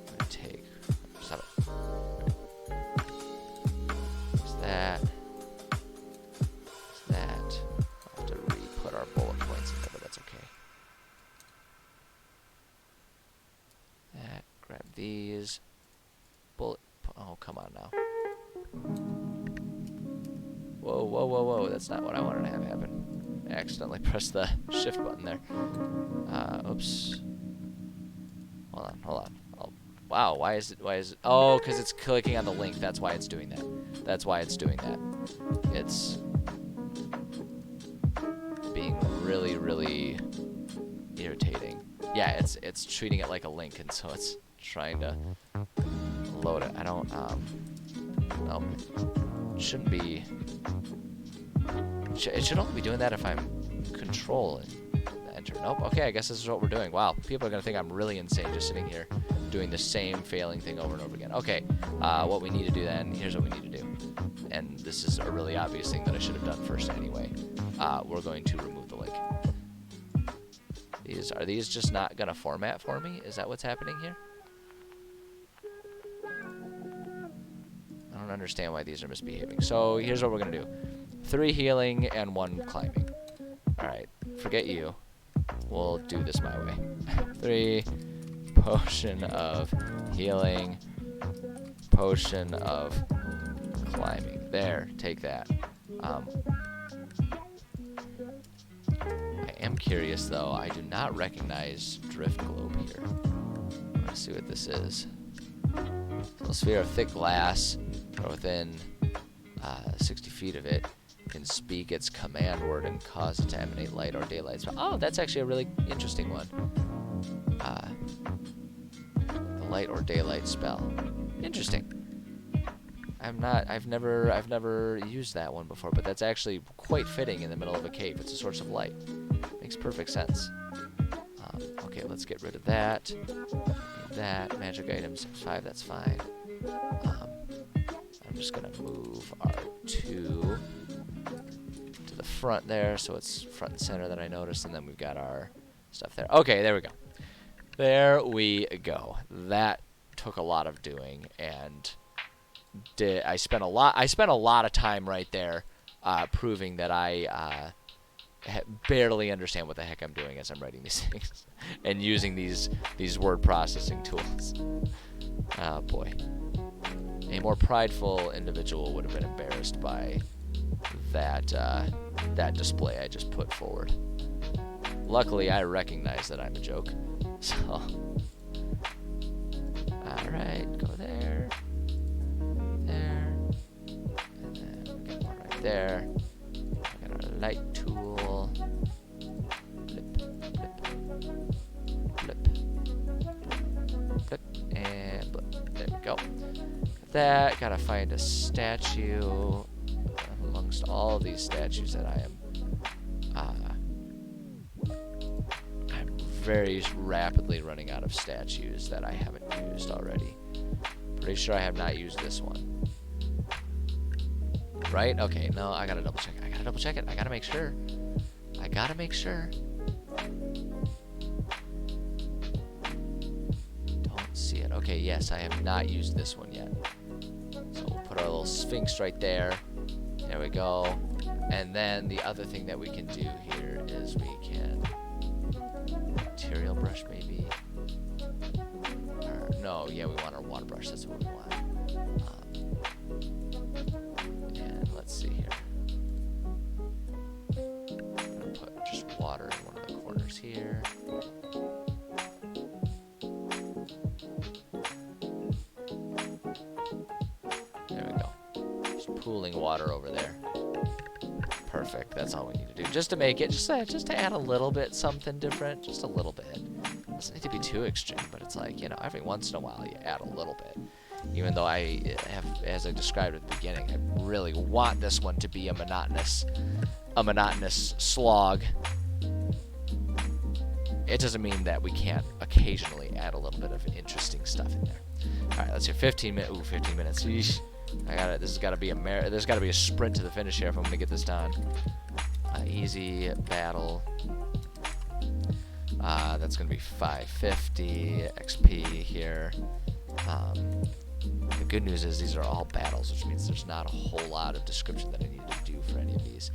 I'm gonna take. Stop it. There's that. There's that. I'll have to re-put our bullet points in there, but that's okay. That. Grab these. Oh, come on now. Whoa. That's not what I wanted to have happen. I accidentally pressed the shift button there. Oops. Hold on. Oh, wow, why is it? Oh, because it's clicking on the link. That's why it's doing that. It's being really, really irritating. Yeah, it's treating it like a link, and so it's trying to load it. I don't, shouldn't be, it should only be doing that if I'm controlling the enter. Nope, okay, I guess this is what we're doing. Wow, people are going to think I'm really insane just sitting here doing the same failing thing over and over again. Okay, what we need to do then, here's what we need to do. And this is a really obvious thing that I should have done first anyway. we're going to remove the link. Are these just not gonna format for me? Is that what's happening here? I don't understand why these are misbehaving. So here's what we're gonna do: 3 healing and 1 climbing. All right, forget you. We'll do this my way. 3 potion of healing, potion of climbing. There, take that. I am curious though. I do not recognize drift globe here. Let's see what this is. So a sphere of thick glass, or within 60 feet of it, can speak its command word and cause it to emanate light or daylight. Oh, that's actually a really interesting one. The light or daylight spell. Interesting. I've never used that one before, but that's actually quite fitting in the middle of a cave. It's a source of light. Makes perfect sense. Okay, let's get rid of that. Need that. Magic items 5, that's fine. I'm just gonna move our 2 to the front there, so it's front and center that I noticed, and then we've got our stuff there. Okay, there we go. There we go. That took a lot of doing, and I spent a lot of time right there proving that I barely understand what the heck I'm doing as I'm writing these things and using these word processing tools. Oh boy. A more prideful individual would have been embarrassed by that display I just put forward. Luckily, I recognize that I'm a joke. So, alright, go there. There. And then we got one right there. We got our light tool. Flip, flip, flip, flip, and flip. There we go. Got that. Gotta find a statue amongst all of these statues that I am. I'm very rapidly running out of statues that I haven't used already. Pretty sure I have not used this one. Right? Okay, no, I gotta double check it. I gotta make sure. Don't see it. Okay, yes, I have not used this one yet. So we'll put our little sphinx right there. There we go. And then the other thing that we can do here is we can material brush maybe. Or, no, yeah, we want our water brush. That's what we want. And let's see here. I'm gonna put just water in one of the corners here. There we go. Just pooling water over there. Perfect. That's all we need to do. Just to make it, just to add a little bit something different, just a little bit. It doesn't need to be too extreme, but it's like, you know, every once in a while you add a little bit. Even though I have, as I described at the beginning, I really want this one to be a monotonous slog. It doesn't mean that we can't occasionally add a little bit of interesting stuff in there. All right, let's see. 15 minutes. Ooh, 15 minutes. Yeesh. This has got to be there's got to be a sprint to the finish here if I'm gonna get this done. Easy battle. That's gonna be 550 XP here. The good news is these are all battles, which means there's not a whole lot of description that I need to do for any of these.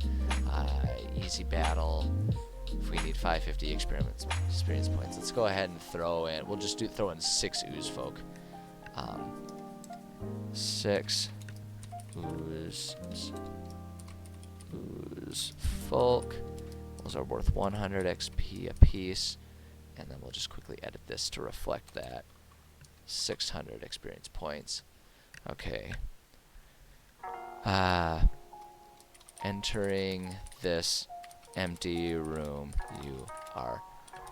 Easy battle. If we need 550 experience points, let's go ahead and throw in. We'll just throw in 6 ooze folk. 6 ooze folk. Those are worth 100 XP apiece, and then we'll just quickly edit this to reflect that. 600 experience points. Okay. Entering this empty room, you are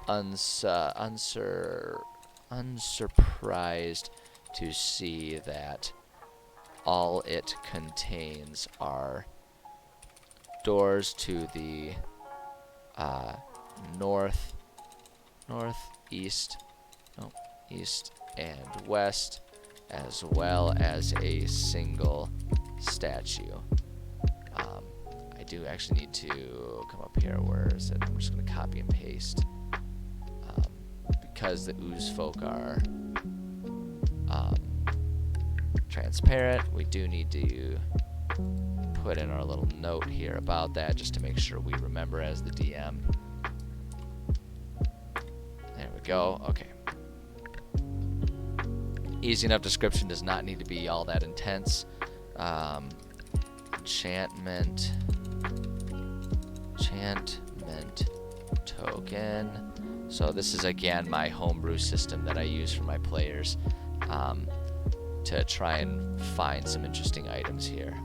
unsurprised to see that all it contains are doors to the northeast, east and west, as well as a single statue. I do actually need to come up here. Where is it? I'm just going to copy and paste. Because the ooze folk are transparent, we do need to put in our little note here about that just to make sure we remember as the DM. There we go. Okay. Easy enough description, does not need to be all that intense. Enchantment token. So this is again my homebrew system that I use for my players to try and find some interesting items here.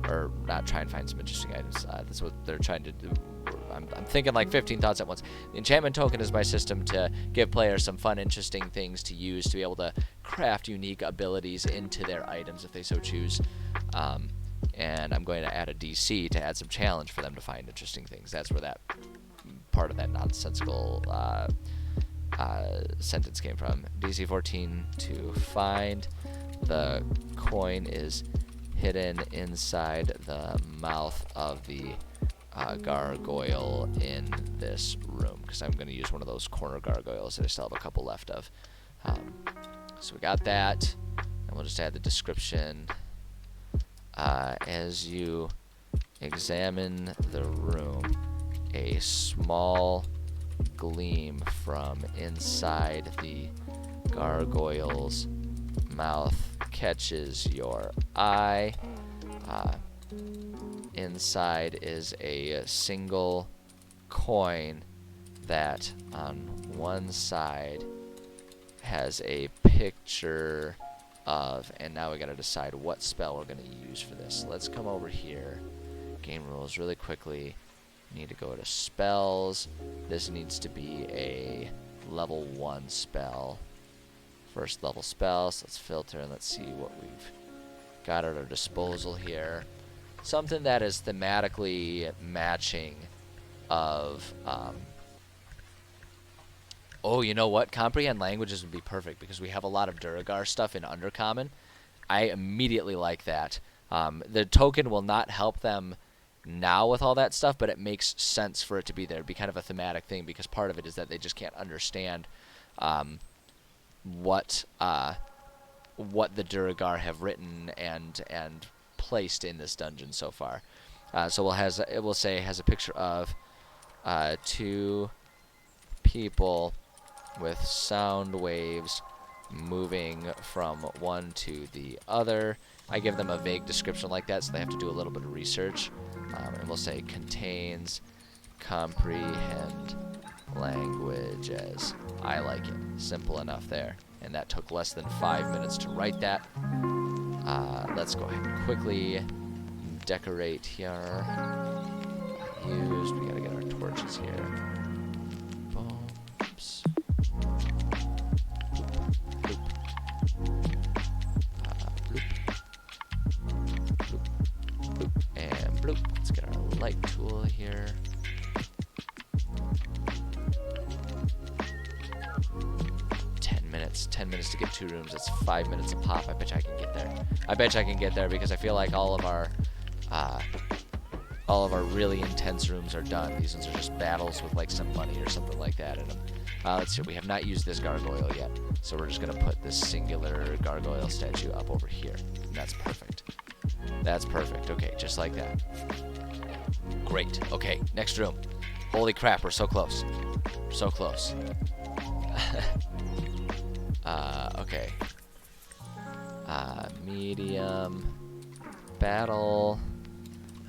Or not try and find some interesting items. That's what they're trying to do. I'm thinking like 15 thoughts at once. The enchantment token is my system to give players some fun, interesting things to use to be able to craft unique abilities into their items if they so choose. And I'm going to add a DC to add some challenge for them to find interesting things. That's where that part of that nonsensical sentence came from. DC 14 to find. The coin is hidden inside the mouth of the gargoyle in this room, because I'm going to use one of those corner gargoyles that I still have a couple left of. So we got that, and we'll just add the description. As you examine the room, a small gleam from inside the gargoyle's mouth catches your eye. Inside is a single coin that on one side has a picture of, and now we gotta decide what spell we're gonna use for this. Let's come over here, game rules really quickly. Need to go to spells. This needs to be a level 1 spell. First level spell, so let's filter and let's see what we've got at our disposal here. Something that is thematically matching of, oh, you know what? Comprehend languages would be perfect because we have a lot of Duragar stuff in Undercommon. I immediately like that. The token will not help them now with all that stuff, but it makes sense for it to be there. It'd be kind of a thematic thing because part of it is that they just can't understand what the Duragar have written and placed in this dungeon so far. So it will say has a picture of 2 people with sound waves moving from one to the other. I give them a vague description like that, so they have to do a little bit of research. And we'll say contains comprehend languages. I like it. Simple enough there. And that took less than 5 minutes to write that. Let's go ahead and quickly decorate here. Used. We gotta get our torches here. Oops. Bloop. Bloop. Bloop. Bloop. And bloop. Let's get our light tool here. Minutes, 10 minutes to get 2 rooms. That's 5 minutes a pop. I bet you I can get there. I bet you I can get there because I feel like all of our really intense rooms are done. These ones are just battles with like some money or something like that in them. Let's see. We have not used this gargoyle yet, so we're just gonna put this singular gargoyle statue up over here. And that's perfect. That's perfect. Okay, just like that. Great. Okay, next room. Holy crap, we're so close. So close. Okay. Medium battle.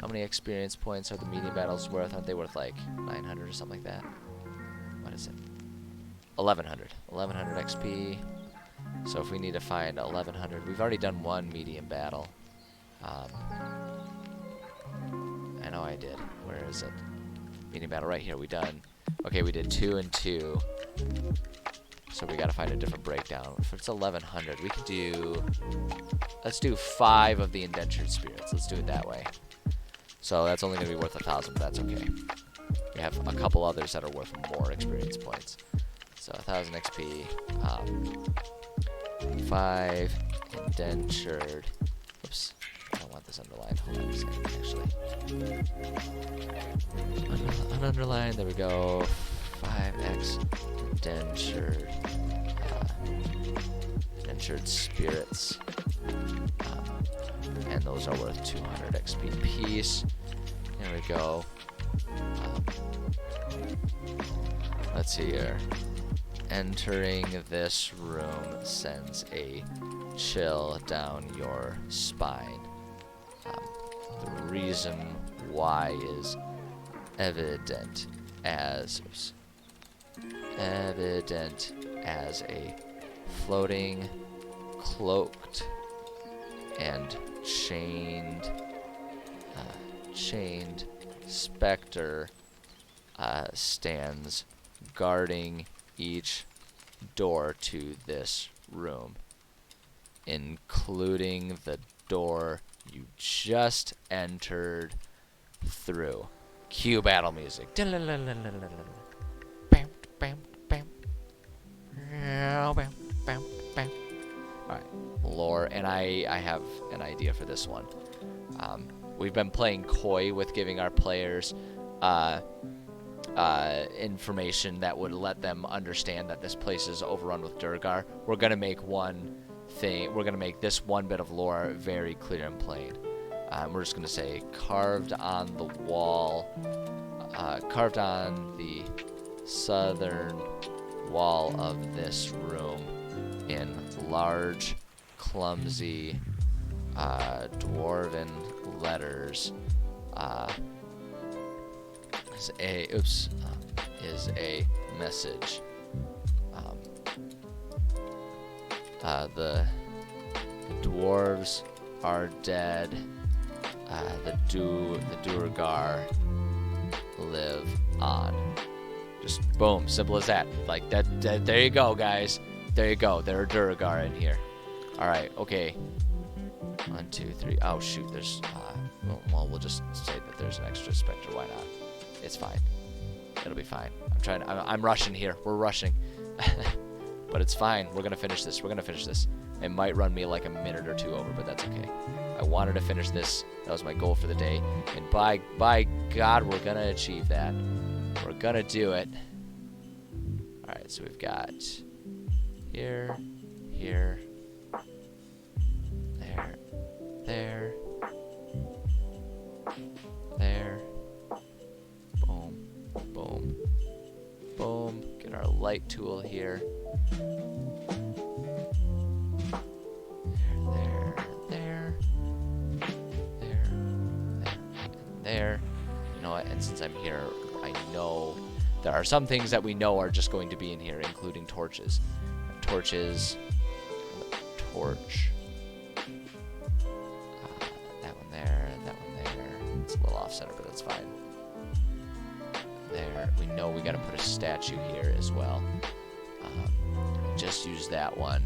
How many experience points are the medium battles worth? Aren't they worth like 900 or something like that? What is it? 1100. 1100 XP. So if we need to find 1100, we've already done 1 medium battle. I know I did. Where is it? Medium battle right here. We done. Okay, we did 2 and 2. So we gotta find a different breakdown. If it's 1100, we could do. Let's do 5 of the indentured spirits. Let's do it that way. So that's only gonna be worth 1,000, but that's okay. We have a couple others that are worth more experience points. So 1,000 XP. 5 indentured. Oops, I don't want this underlined. Hold on a second, actually. Underline, there we go. 5x indentured spirits. And those are worth 200 XP apiece. There we go. Let's see here. Entering this room sends a chill down your spine. The reason why is evident as a floating, cloaked, and chained specter stands guarding each door to this room, including the door you just entered through. Cue battle music. Alright, lore, and I have an idea for this one. We've been playing coy with giving our players information that would let them understand that this place is overrun with Durgar. We're gonna make this one bit of lore very clear and plain. We're just gonna say carved on the wall, carved on the southern wall of this room in large, clumsy, dwarven letters is a message. The dwarves are dead. The Durgar live on. Just boom, simple as that. Like that. There you go, guys. There you go. There are Durgar in here. All right. Okay. 1, 2, 3. Oh shoot. There's. Well, we'll just say that there's an extra specter. Why not? It's fine. It'll be fine. I'm rushing here. We're rushing. But it's fine. We're gonna finish this. It might run me like a minute or two over, but that's okay. I wanted to finish this. That was my goal for the day. And by God, we're gonna achieve that. We're gonna do it. Alright, so we've got here, there, there. Boom, boom, boom. Get our light tool here. There. You know what? And since I'm here, I know there are some things that we know are just going to be in here, including torches. Torch. That one there, and that one there. It's a little off center, but that's fine. There. We know we gotta put a statue here as well. Just use that one.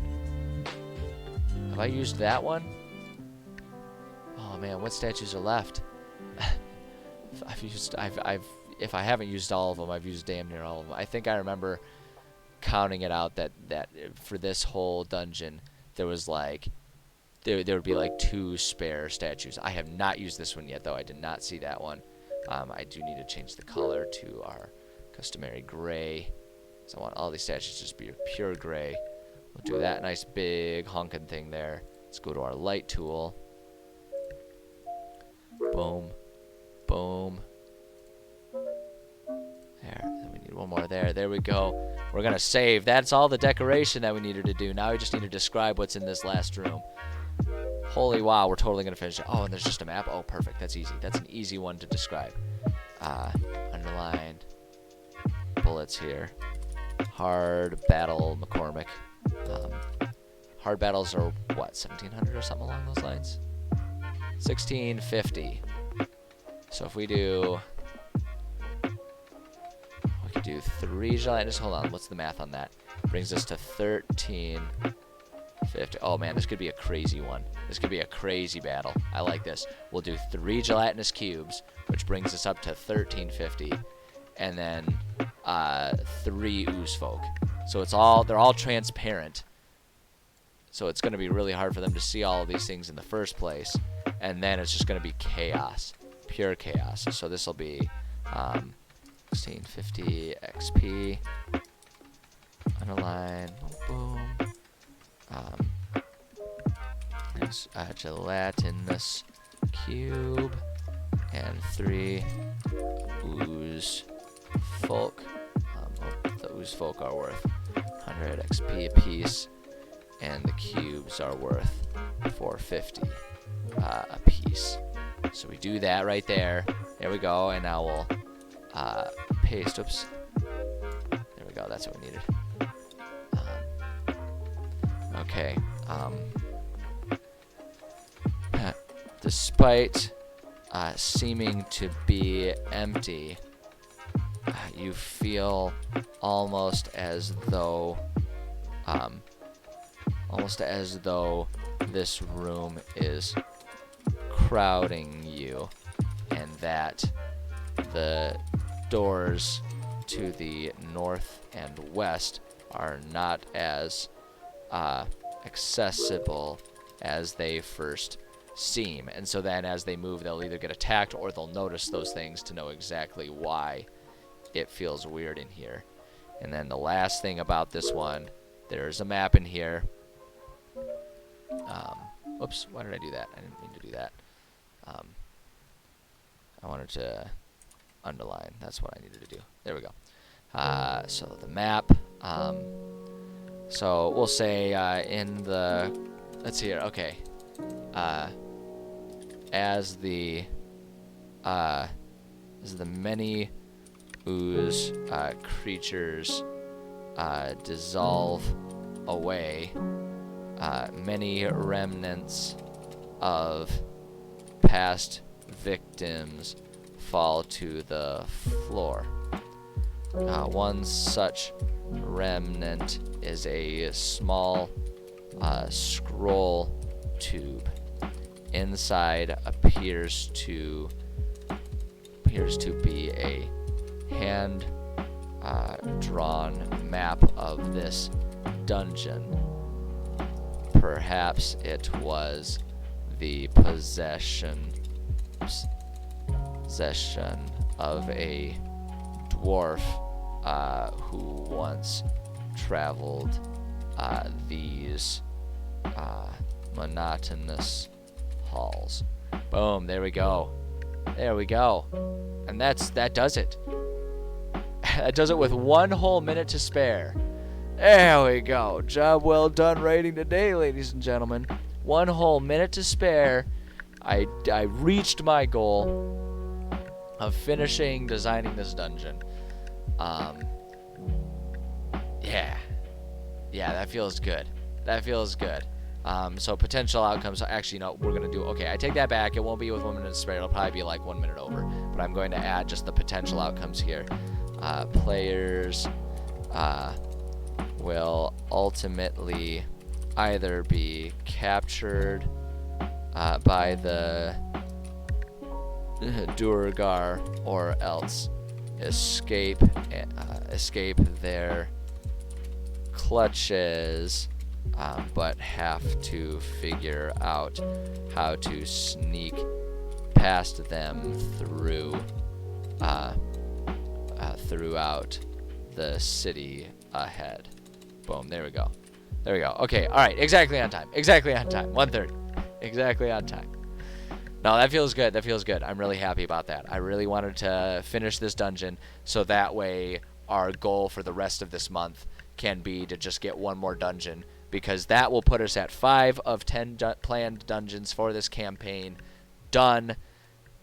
Have I used that one? Oh man, what statues are left? If I haven't used all of them, I've used damn near all of them. I think I remember counting it out that for this whole dungeon there was like there would be like 2 spare statues. I have not used this one yet though. I did not see that one. I do need to change the color to our customary gray. So I want all these statues to just be pure gray. We'll do that nice big honking thing there. Let's go to our light tool. Boom. Boom. There. Then we need one more there. There we go. We're going to save. That's all the decoration that we needed to do. Now we just need to describe what's in this last room. Holy wow, we're totally going to finish it. Oh, and there's just a map. Oh, perfect. That's easy. That's an easy one to describe. Underlined. Bullets here. Hard battle McCormick. Hard battles are what, 1700 or something along those lines? 1650. So if we do, we could do 3 gelatinous. Hold on, what's the math on that? Brings us to 1350. Oh man, this could be a crazy one. This could be a crazy battle. I like this. We'll do 3 gelatinous cubes, which brings us up to 1350, and then 3 ooze folk. So they're all transparent. So it's going to be really hard for them to see all of these things in the first place, and then it's just going to be chaos. pure chaos. So this will be 1650 XP. Underline. Boom. There's gelatinous cube and 3 ooze folk. The ooze folk are worth 100 XP apiece, and the cubes are worth 450 apiece. So we do that right there. There we go, and now we'll paste. Oops. There we go. That's what we needed. Okay. Despite seeming to be empty, you feel almost as though this room is crowding you, and that the doors to the north and west are not as accessible as they first seem. And so then as they move, they'll either get attacked or they'll notice those things to know exactly why it feels weird in here. And then the last thing about this one, there's a map in here. Oops, why did I do that? I didn't mean to do that. I wanted to underline. That's what I needed to do. There we go. So the map. So we'll say in the, let's see here. Okay. As the many ooze creatures dissolve away, many remnants of past victims fall to the floor. One such remnant is a small scroll tube. Inside appears to be a hand drawn map of this dungeon. Perhaps it was the possession of a dwarf who once traveled these monotonous halls. Boom, there we go. There we go. And that does it. That does it with 1 whole minute to spare. There we go. Job well done writing today, ladies and gentlemen. 1 whole minute to spare. I reached my goal of finishing designing this dungeon. Yeah, that feels good. That feels good. So potential outcomes. Actually, no, we're gonna do. Okay, I take that back. It won't be with 1 minute to spare. It'll probably be like 1 minute over. But I'm going to add just the potential outcomes here. Players will ultimately either be captured by the Durgar or else escape their clutches, but have to figure out how to sneak past them throughout the city ahead. Boom, there we go. There we go. Okay, all right, exactly on time. Exactly on time. 1:30. Exactly on time. No, that feels good. That feels good. I'm really happy about that. I really wanted to finish this dungeon so that way our goal for the rest of this month can be to just get 1 more dungeon, because that will put us at 5 of 10 planned dungeons for this campaign. Done.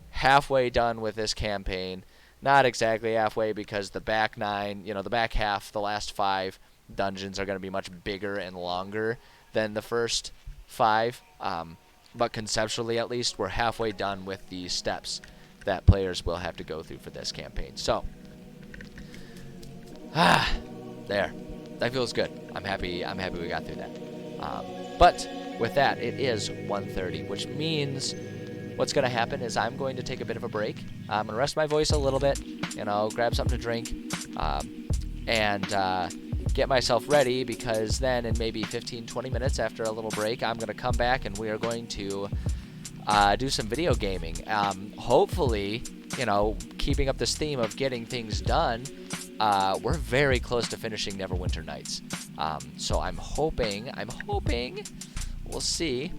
Halfway done with this campaign. Not exactly halfway, because the back 9, the back half, the last 5 dungeons are going to be much bigger and longer than the first 5. But conceptually, at least, we're halfway done with the steps that players will have to go through for this campaign. So, there. That feels good. I'm happy we got through that. But with that, it is 1:30, which means what's going to happen is I'm going to take a bit of a break. I'm going to rest my voice a little bit, grab something to drink, and get myself ready, because then in maybe 15-20 minutes after a little break, I'm going to come back and we are going to do some video gaming. Hopefully, you know, keeping up this theme of getting things done, we're very close to finishing Neverwinter Nights. So I'm hoping, we'll see.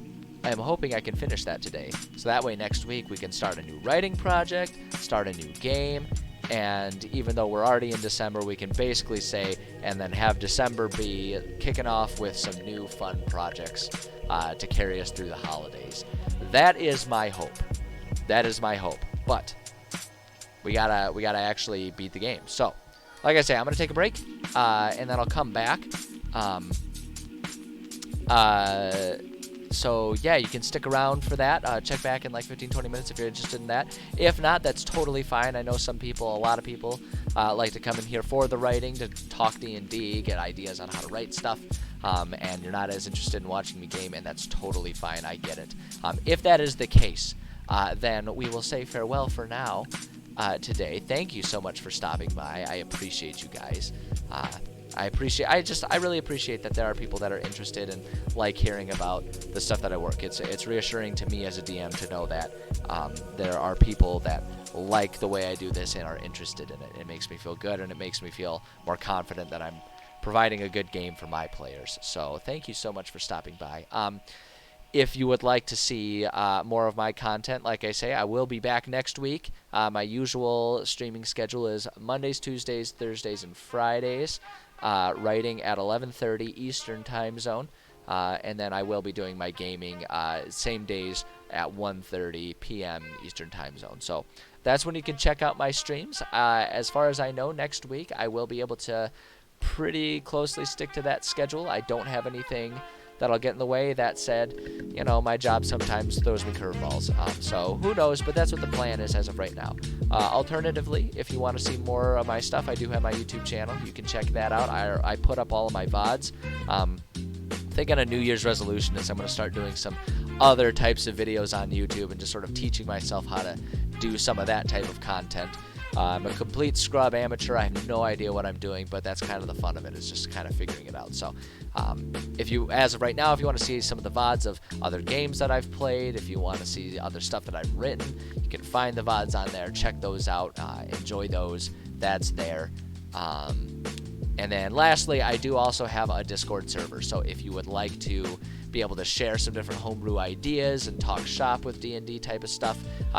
I'm hoping I can finish that today. So that way next week we can start a new writing project, start a new game, and even though we're already in December, we can basically say, and then have December be kicking off with some new fun projects to carry us through the holidays. That is my hope. But we gotta actually beat the game. So, like I say, I'm gonna take a break, and then I'll come back. So yeah, you can stick around for that. Check back in like 15-20 minutes if you're interested in that. If not, that's totally fine. I know a lot of people like to come in here for the writing, to talk D&D, get ideas on how to write stuff, and you're not as interested in watching me game, and that's totally fine. I get it. If that is the case, then we will say farewell for now today. Thank you so much for stopping by. I appreciate you guys. I really appreciate that there are people that are interested and like hearing about the stuff that I work. It's reassuring to me as a DM to know that there are people that like the way I do this and are interested in it. It makes me feel good, and it makes me feel more confident that I'm providing a good game for my players. So thank you so much for stopping by. If you would like to see more of my content, like I say, I will be back next week. My usual streaming schedule is Mondays, Tuesdays, Thursdays, and Fridays. Writing at 11:30 Eastern Time Zone, and then I will be doing my gaming same days at 1:30 p.m. Eastern Time Zone. So that's when you can check out my streams. As far as I know, next week I will be able to pretty closely stick to that schedule. I don't have anything that'll get in the way. That said, you know, my job sometimes throws me curveballs. So who knows, but that's what the plan is as of right now. Alternatively, if you want to see more of my stuff, I do have my YouTube channel. You can check that out. I put up all of my VODs. I think on a New Year's resolution is I'm going to start doing some other types of videos on YouTube and just sort of teaching myself how to do some of that type of content. I'm a complete scrub amateur. I have no idea what I'm doing, but that's kind of the fun of it, is just kind of figuring it out. So if you, as of right now, if you want to see some of the VODs of other games that I've played, if you want to see other stuff that I've written, you can find the VODs on there. Check those out. Enjoy those. That's there. And then lastly, I do also have a Discord server. So if you would like to be able to share some different homebrew ideas and talk shop with D&D type of stuff,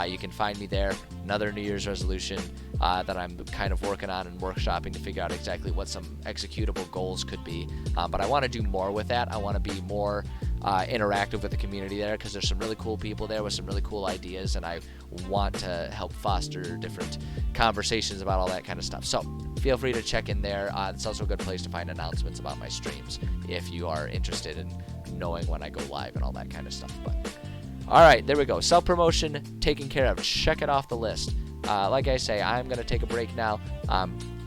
you can find me there. Another New Year's resolution that I'm kind of working on and workshopping to figure out exactly what some executable goals could be. But I want to do more with that. I want to be more interactive with the community there, because there's some really cool people there with some really cool ideas, and I want to help foster different conversations about all that kind of stuff. So feel free to check in there. It's also a good place to find announcements about my streams if you are interested in knowing when I go live and all that kind of stuff. But all right, there we go. Self-promotion taken care of. Check it off the list. Like I say, I'm going to take a break now.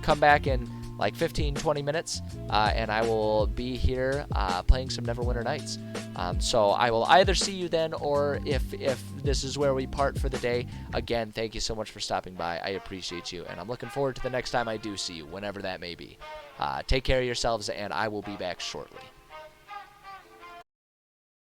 Come back in like 15-20 minutes, and I will be here playing some Neverwinter Nights. So I will either see you then, or if this is where we part for the day, again, thank you so much for stopping by. I appreciate you, and I'm looking forward to the next time I do see you, whenever that may be. Take care of yourselves, and I will be back shortly.